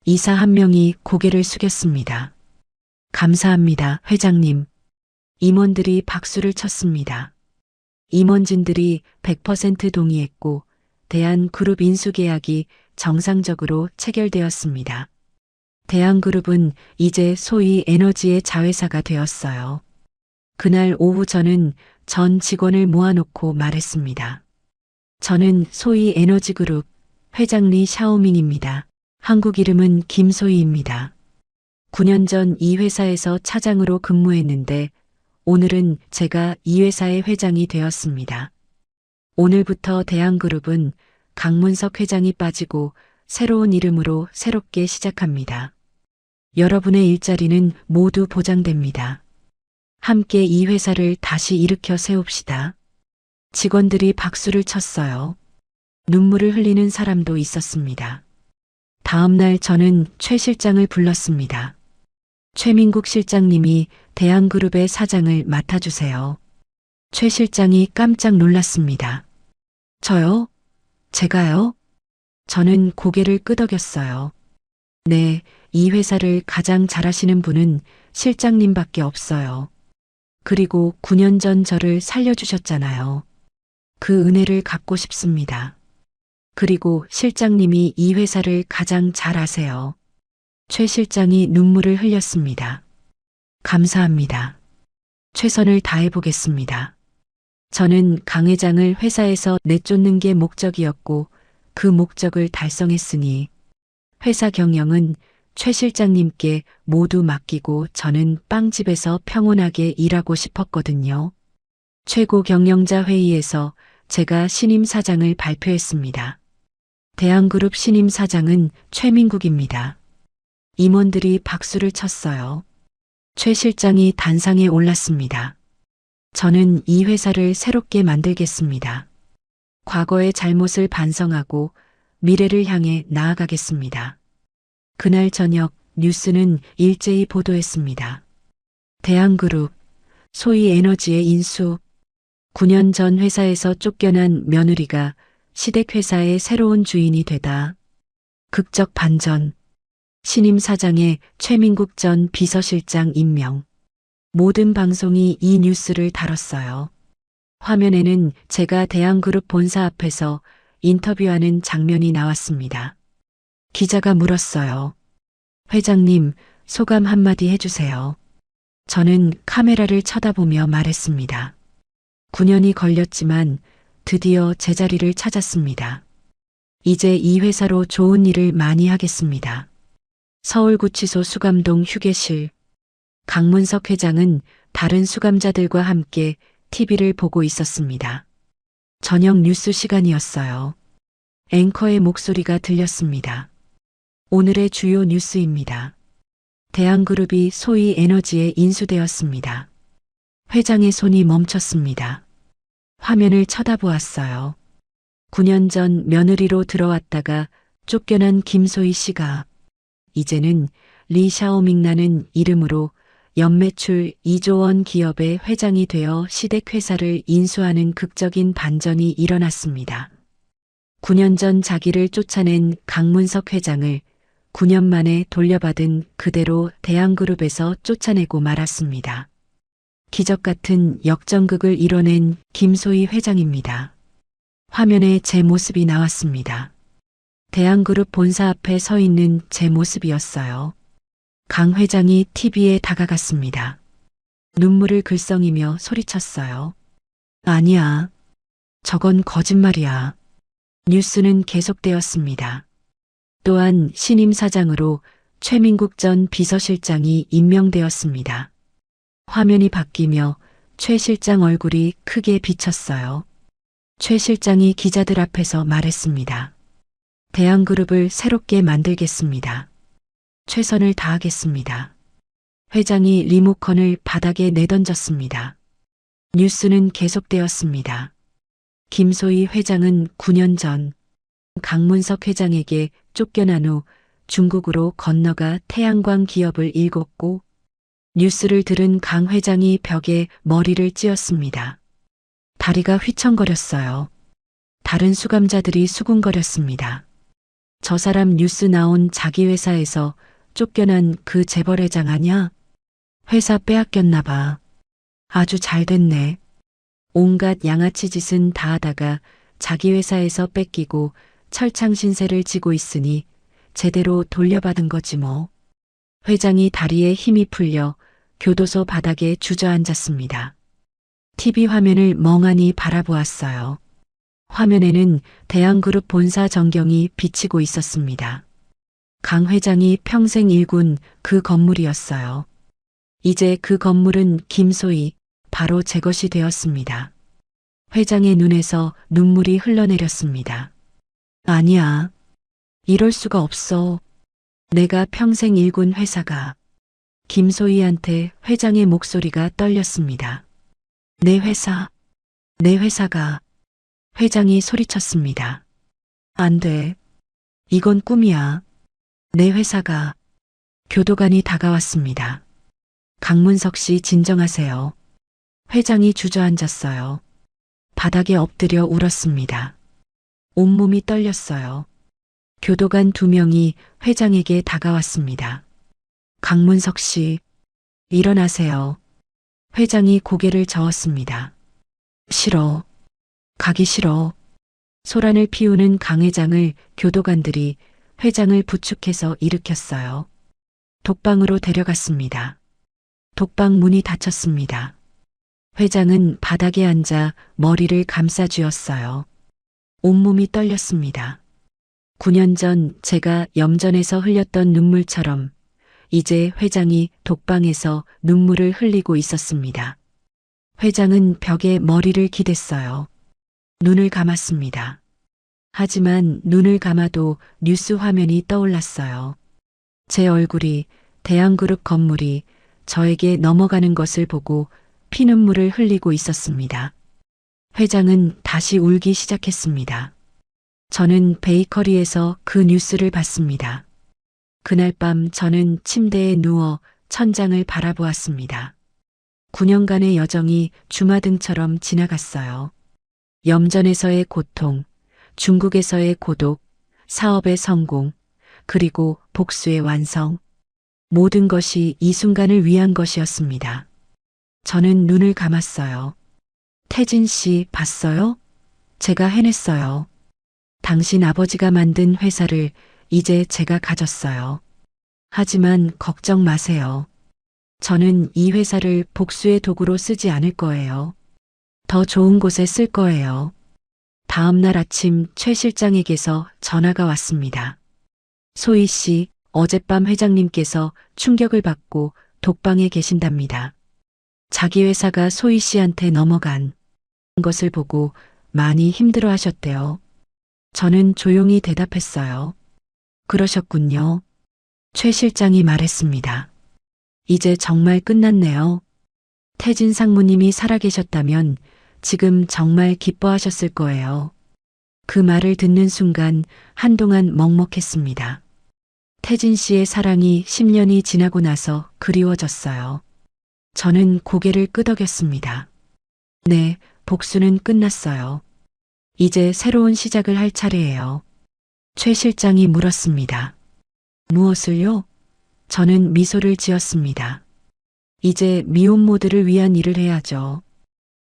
이사 한 명이 고개를 숙였습니다. 감사합니다, 회장님. 임원들이 박수를 쳤습니다. 임원진들이 100% 동의했고 대한그룹 인수 계약이 정상적으로 체결되었습니다. 대한그룹은 이제 소위 에너지의 자회사가 되었어요. 그날 오후 저는 전 직원을 모아놓고 말했습니다. 저는 소위 에너지그룹 회장 리 샤오밍입니다. 한국 이름은 김소희입니다. 9년 전 이 회사에서 차장으로 근무했는데 오늘은 제가 이 회사의 회장이 되었습니다. 오늘부터 대한그룹은 강문석 회장이 빠지고 새로운 이름으로 새롭게 시작합니다. 여러분의 일자리는 모두 보장됩니다. 함께 이 회사를 다시 일으켜 세웁시다. 직원들이 박수를 쳤어요. 눈물을 흘리는 사람도 있었습니다. 다음 날 저는 최 실장을 불렀습니다. 최민국 실장님이 대한그룹의 사장을 맡아주세요. 최 실장이 깜짝 놀랐습니다. 저요? 제가요? 저는 고개를 끄덕였어요. 네, 이 회사를 가장 잘하시는 분은 실장님밖에 없어요. 그리고 9년 전 저를 살려주셨잖아요. 그 은혜를 갚고 싶습니다. 그리고 실장님이 이 회사를 가장 잘 아세요. 최 실장이 눈물을 흘렸습니다. 감사합니다. 최선을 다해보겠습니다. 저는 강 회장을 회사에서 내쫓는 게 목적이었고 그 목적을 달성했으니 회사 경영은 최 실장님께 모두 맡기고 저는 빵집에서 평온하게 일하고 싶었거든요. 최고 경영자 회의에서 제가 신임 사장을 발표했습니다. 대한그룹 신임 사장은 최민국입니다. 임원들이 박수를 쳤어요. 최 실장이 단상에 올랐습니다. 저는 이 회사를 새롭게 만들겠습니다. 과거의 잘못을 반성하고 미래를 향해 나아가겠습니다. 그날 저녁 뉴스는 일제히 보도했습니다. 대한그룹, 소위 에너지의 인수. 9년 전 회사에서 쫓겨난 며느리가 시댁회사의 새로운 주인이 되다. 극적 반전. 신임 사장의 최민국 전 비서실장 임명. 모든 방송이 이 뉴스를 다뤘어요. 화면에는 제가 대한그룹 본사 앞에서 인터뷰하는 장면이 나왔습니다. 기자가 물었어요. 회장님, 소감 한마디 해주세요. 저는 카메라를 쳐다보며 말했습니다. 9년이 걸렸지만 드디어 제자리를 찾았습니다. 이제 이 회사로 좋은 일을 많이 하겠습니다. 서울구치소 수감동 휴게실. 강문석 회장은 다른 수감자들과 함께 TV를 보고 있었습니다. 저녁 뉴스 시간이었어요. 앵커의 목소리가 들렸습니다. 오늘의 주요 뉴스입니다. 대한그룹이 소위 에너지에 인수되었습니다. 회장의 손이 멈췄습니다. 화면을 쳐다보았어요. 9년 전 며느리로 들어왔다가 쫓겨난 김소희 씨가 이제는 리 샤오밍라는 이름으로 연매출 2조 원 기업의 회장이 되어 시댁회사를 인수하는 극적인 반전이 일어났습니다. 9년 전 자기를 쫓아낸 강문석 회장을 9년 만에 돌려받은 그대로 대한그룹에서 쫓아내고 말았습니다. 기적 같은 역전극을 이뤄낸 김소희 회장입니다. 화면에 제 모습이 나왔습니다. 대한그룹 본사 앞에 서 있는 제 모습이었어요. 강 회장이 TV에 다가갔습니다. 눈물을 글썽이며 소리쳤어요. 아니야. 저건 거짓말이야. 뉴스는 계속되었습니다. 또한 신임 사장으로 최민국 전 비서실장이 임명되었습니다. 화면이 바뀌며 최 실장 얼굴이 크게 비쳤어요. 최 실장이 기자들 앞에서 말했습니다. 대한그룹을 새롭게 만들겠습니다. 최선을 다하겠습니다. 회장이 리모컨을 바닥에 내던졌습니다. 뉴스는 계속되었습니다. 김소희 회장은 9년 전 강문석 회장에게 쫓겨난 후 중국으로 건너가 태양광 기업을 일궜고 뉴스를 들은 강 회장이 벽에 머리를 찧었습니다. 다리가 휘청거렸어요. 다른 수감자들이 수군거렸습니다. 저 사람 뉴스 나온 자기 회사에서 쫓겨난 그 재벌 회장 아냐? 회사 빼앗겼나 봐. 아주 잘 됐네. 온갖 양아치 짓은 다 하다가 자기 회사에서 뺏기고 철창 신세를 지고 있으니 제대로 돌려받은 거지 뭐. 회장이 다리에 힘이 풀려 교도소 바닥에 주저앉았습니다. TV 화면을 멍하니 바라보았어요. 화면에는 대한그룹 본사 전경이 비치고 있었습니다. 강 회장이 평생 일군 그 건물이었어요. 이제 그 건물은 김소희, 바로 제 것이 되었습니다. 회장의 눈에서 눈물이 흘러내렸습니다. 아니야. 이럴 수가 없어. 내가 평생 일군 회사가. 김소희한테 회장의 목소리가 떨렸습니다. 내 회사, 내 회사가. 회장이 소리쳤습니다. 안 돼. 이건 꿈이야. 내 회사가. 교도관이 다가왔습니다. 강문석 씨 진정하세요. 회장이 주저앉았어요. 바닥에 엎드려 울었습니다. 온몸이 떨렸어요. 교도관 2명이 회장에게 다가왔습니다. 강문석 씨, 일어나세요. 회장이 고개를 저었습니다. 싫어. 가기 싫어. 소란을 피우는 강 회장을 교도관들이 회장을 부축해서 일으켰어요. 독방으로 데려갔습니다. 독방 문이 닫혔습니다. 회장은 바닥에 앉아 머리를 감싸 쥐었어요. 온몸이 떨렸습니다. 9년 전 제가 염전에서 흘렸던 눈물처럼 이제 회장이 독방에서 눈물을 흘리고 있었습니다. 회장은 벽에 머리를 기댔어요. 눈을 감았습니다. 하지만 눈을 감아도 뉴스 화면이 떠올랐어요. 제 얼굴이 대한그룹 건물이 저에게 넘어가는 것을 보고 피눈물을 흘리고 있었습니다. 회장은 다시 울기 시작했습니다. 저는 베이커리에서 그 뉴스를 봤습니다. 그날 밤 저는 침대에 누워 천장을 바라보았습니다. 9년간의 여정이 주마등처럼 지나갔어요. 염전에서의 고통, 중국에서의 고독, 사업의 성공, 그리고 복수의 완성. 모든 것이 이 순간을 위한 것이었습니다. 저는 눈을 감았어요. 태진 씨 봤어요? 제가 해냈어요. 당신 아버지가 만든 회사를 이제 제가 가졌어요. 하지만 걱정 마세요. 저는 이 회사를 복수의 도구로 쓰지 않을 거예요. 더 좋은 곳에 쓸 거예요. 다음 날 아침 최 실장에게서 전화가 왔습니다. 소희 씨, 어젯밤 회장님께서 충격을 받고 독방에 계신답니다. 자기 회사가 소희 씨한테 넘어간 것을 보고 많이 힘들어 하셨대요. 저는 조용히 대답했어요. 그러셨군요. 최 실장이 말했습니다. 이제 정말 끝났네요. 태진 상무님이 살아계셨다면 지금 정말 기뻐하셨을 거예요. 그 말을 듣는 순간 한동안 먹먹했습니다. 태진 씨의 사랑이 10년이 지나고 나서 그리워졌어요. 저는 고개를 끄덕였습니다. 네, 복수는 끝났어요. 이제 새로운 시작을 할 차례예요. 최 실장이 물었습니다. 무엇을요? 저는 미소를 지었습니다. 이제 미혼모들을 위한 일을 해야죠.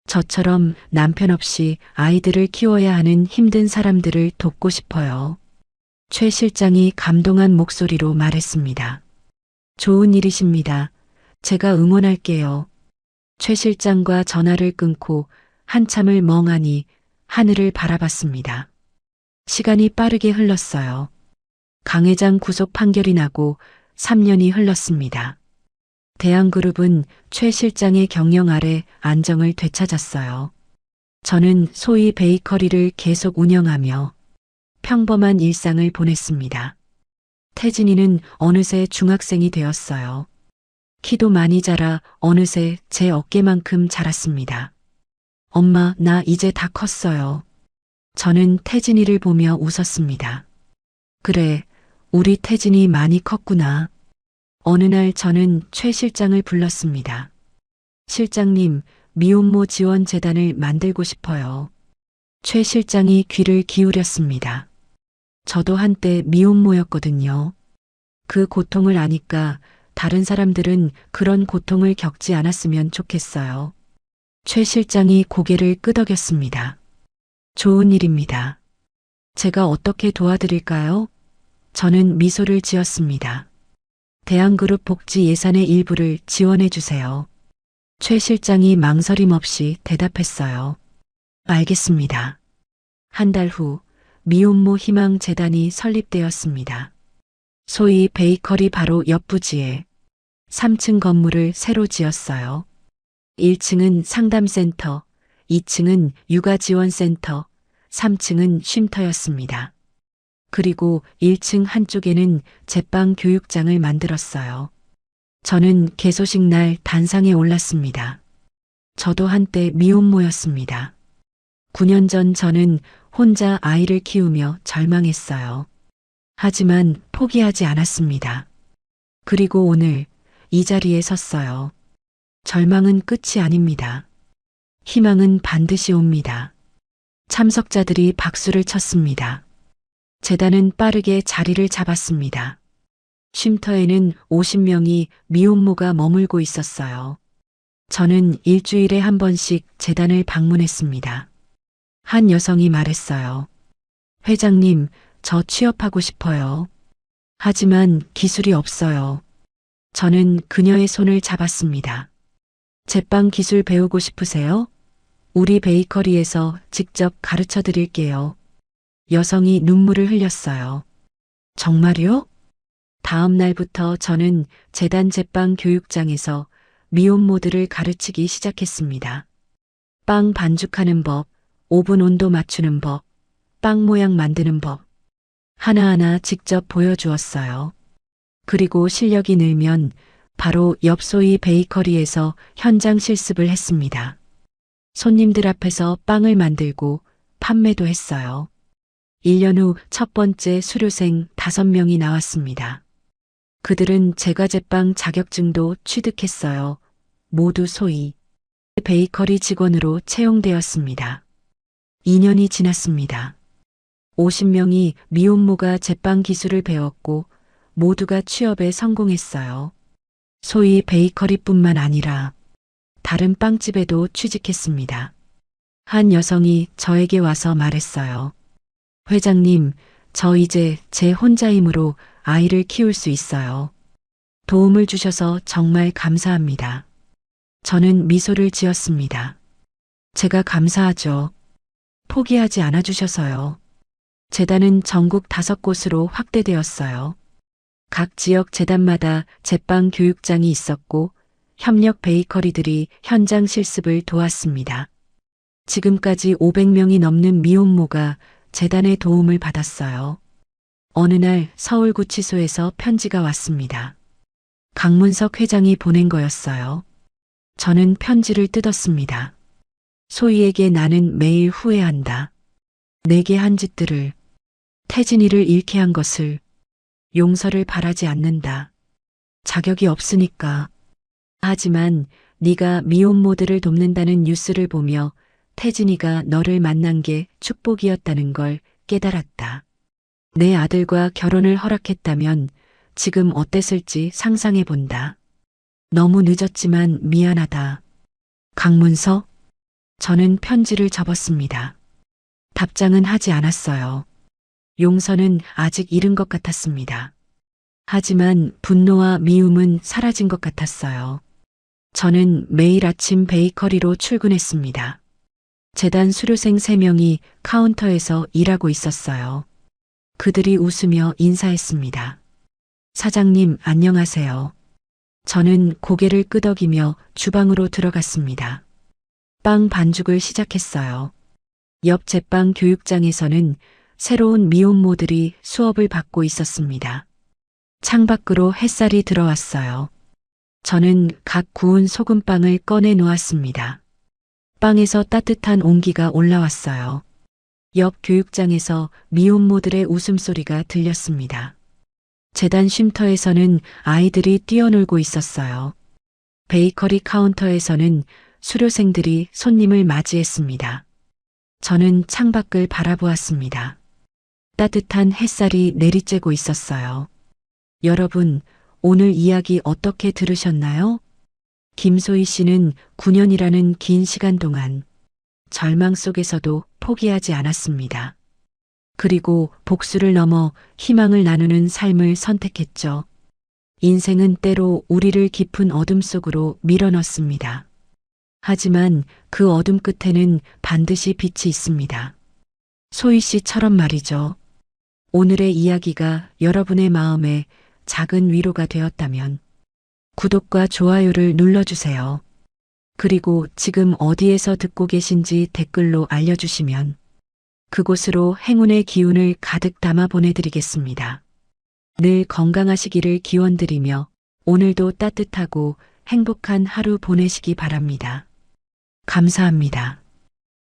저처럼 남편 없이 아이들을 키워야 하는 힘든 사람들을 돕고 싶어요. 최 실장이 감동한 목소리로 말했습니다. 좋은 일이십니다. 제가 응원할게요. 최 실장과 전화를 끊고 한참을 멍하니 하늘을 바라봤습니다. 시간이 빠르게 흘렀어요. 강 회장 구속 판결이 나고 3년이 흘렀습니다. 대한그룹은 최 실장의 경영 아래 안정을 되찾았어요. 저는 소희 베이커리를 계속 운영하며 평범한 일상을 보냈습니다. 태진이는 어느새 중학생이 되었어요. 키도 많이 자라 어느새 제 어깨만큼 자랐습니다. 엄마, 나 이제 다 컸어요. 저는 태진이를 보며 웃었습니다. 그래, 우리 태진이 많이 컸구나. 어느 날 저는 최 실장을 불렀습니다. 실장님, 미혼모 지원 재단을 만들고 싶어요. 최 실장이 귀를 기울였습니다. 저도 한때 미혼모였거든요. 그 고통을 아니까 다른 사람들은 그런 고통을 겪지 않았으면 좋겠어요. 최 실장이 고개를 끄덕였습니다. 좋은 일입니다. 제가 어떻게 도와드릴까요? 저는 미소를 지었습니다. 대한그룹 복지 예산의 일부를 지원해 주세요. 최 실장이 망설임 없이 대답했어요. 알겠습니다. 한 달 후 미혼모 희망재단이 설립되었습니다. 소위 베이커리 바로 옆 부지에 3층 건물을 새로 지었어요. 1층은 상담센터, 2층은 육아지원센터, 3층은 쉼터였습니다. 그리고 1층 한쪽에는 제빵 교육장을 만들었어요. 저는 개소식 날 단상에 올랐습니다. 저도 한때 미혼모였습니다. 9년 전 저는 혼자 아이를 키우며 절망했어요. 하지만 포기하지 않았습니다. 그리고 오늘 이 자리에 섰어요. 절망은 끝이 아닙니다. 희망은 반드시 옵니다. 참석자들이 박수를 쳤습니다. 재단은 빠르게 자리를 잡았습니다. 쉼터에는 50명이 미혼모가 머물고 있었어요. 저는 일주일에 한 번씩 재단을 방문했습니다. 한 여성이 말했어요. 회장님, 저 취업하고 싶어요. 하지만 기술이 없어요. 저는 그녀의 손을 잡았습니다. 제빵 기술 배우고 싶으세요? 우리 베이커리에서 직접 가르쳐 드릴게요. 여성이 눈물을 흘렸어요. 정말요? 다음 날부터 저는 재단 제빵 교육장에서 미혼모들을 가르치기 시작했습니다. 빵 반죽하는 법, 오븐 온도 맞추는 법, 빵 모양 만드는 법. 하나하나 직접 보여주었어요. 그리고 실력이 늘면 바로 옆 소위 베이커리에서 현장 실습을 했습니다. 손님들 앞에서 빵을 만들고 판매도 했어요. 1년 후 첫 번째 수료생 5명이 나왔습니다. 그들은 제과제빵 자격증도 취득했어요. 모두 소위 베이커리 직원으로 채용되었습니다. 2년이 지났습니다. 50명이 미혼모가 제빵 기술을 배웠고 모두가 취업에 성공했어요. 소위 베이커리뿐만 아니라 다른 빵집에도 취직했습니다. 한 여성이 저에게 와서 말했어요. 회장님, 저 이제 제 혼자 힘으로 아이를 키울 수 있어요. 도움을 주셔서 정말 감사합니다. 저는 미소를 지었습니다. 제가 감사하죠. 포기하지 않아 주셔서요. 재단은 전국 5곳으로 확대되었어요. 각 지역 재단마다 제빵 교육장이 있었고 협력 베이커리들이 현장 실습을 도왔습니다. 지금까지 500명이 넘는 미혼모가 재단의 도움을 받았어요. 어느 날 서울구치소에서 편지가 왔습니다. 강문석 회장이 보낸 거였어요. 저는 편지를 뜯었습니다. 소희에게 나는 매일 후회한다. 내게 한 짓들을, 태진이를 잃게 한 것을, 용서를 바라지 않는다. 자격이 없으니까. 하지만 네가 미혼모들을 돕는다는 뉴스를 보며 태진이가 너를 만난 게 축복이었다는 걸 깨달았다. 내 아들과 결혼을 허락했다면 지금 어땠을지 상상해 본다. 너무 늦었지만 미안하다. 강문서? 저는 편지를 접었습니다. 답장은 하지 않았어요. 용서는 아직 이른 것 같았습니다. 하지만 분노와 미움은 사라진 것 같았어요. 저는 매일 아침 베이커리로 출근했습니다. 재단 수료생 3명이 카운터에서 일하고 있었어요. 그들이 웃으며 인사했습니다. 사장님, 안녕하세요. 저는 고개를 끄덕이며 주방으로 들어갔습니다. 빵 반죽을 시작했어요. 옆 제빵 교육장에서는 새로운 미혼모들이 수업을 받고 있었습니다. 창밖으로 햇살이 들어왔어요. 저는 각 구운 소금빵을 꺼내 놓았습니다. 빵에서 따뜻한 온기가 올라왔어요. 옆 교육장에서 미혼모들의 웃음소리가 들렸습니다. 재단 쉼터에서는 아이들이 뛰어놀고 있었어요. 베이커리 카운터에서는 수료생들이 손님을 맞이했습니다. 저는 창밖을 바라보았습니다. 따뜻한 햇살이 내리쬐고 있었어요. 여러분, 오늘 이야기 어떻게 들으셨나요? 김소희 씨는 9년이라는 긴 시간 동안 절망 속에서도 포기하지 않았습니다. 그리고 복수를 넘어 희망을 나누는 삶을 선택했죠. 인생은 때로 우리를 깊은 어둠 속으로 밀어넣습니다. 하지만 그 어둠 끝에는 반드시 빛이 있습니다. 소희 씨처럼 말이죠. 오늘의 이야기가 여러분의 마음에 작은 위로가 되었다면 구독과 좋아요를 눌러주세요. 그리고 지금 어디에서 듣고 계신지 댓글로 알려주시면 그곳으로 행운의 기운을 가득 담아 보내드리겠습니다. 늘 건강하시기를 기원드리며 오늘도 따뜻하고 행복한 하루 보내시기 바랍니다. 감사합니다.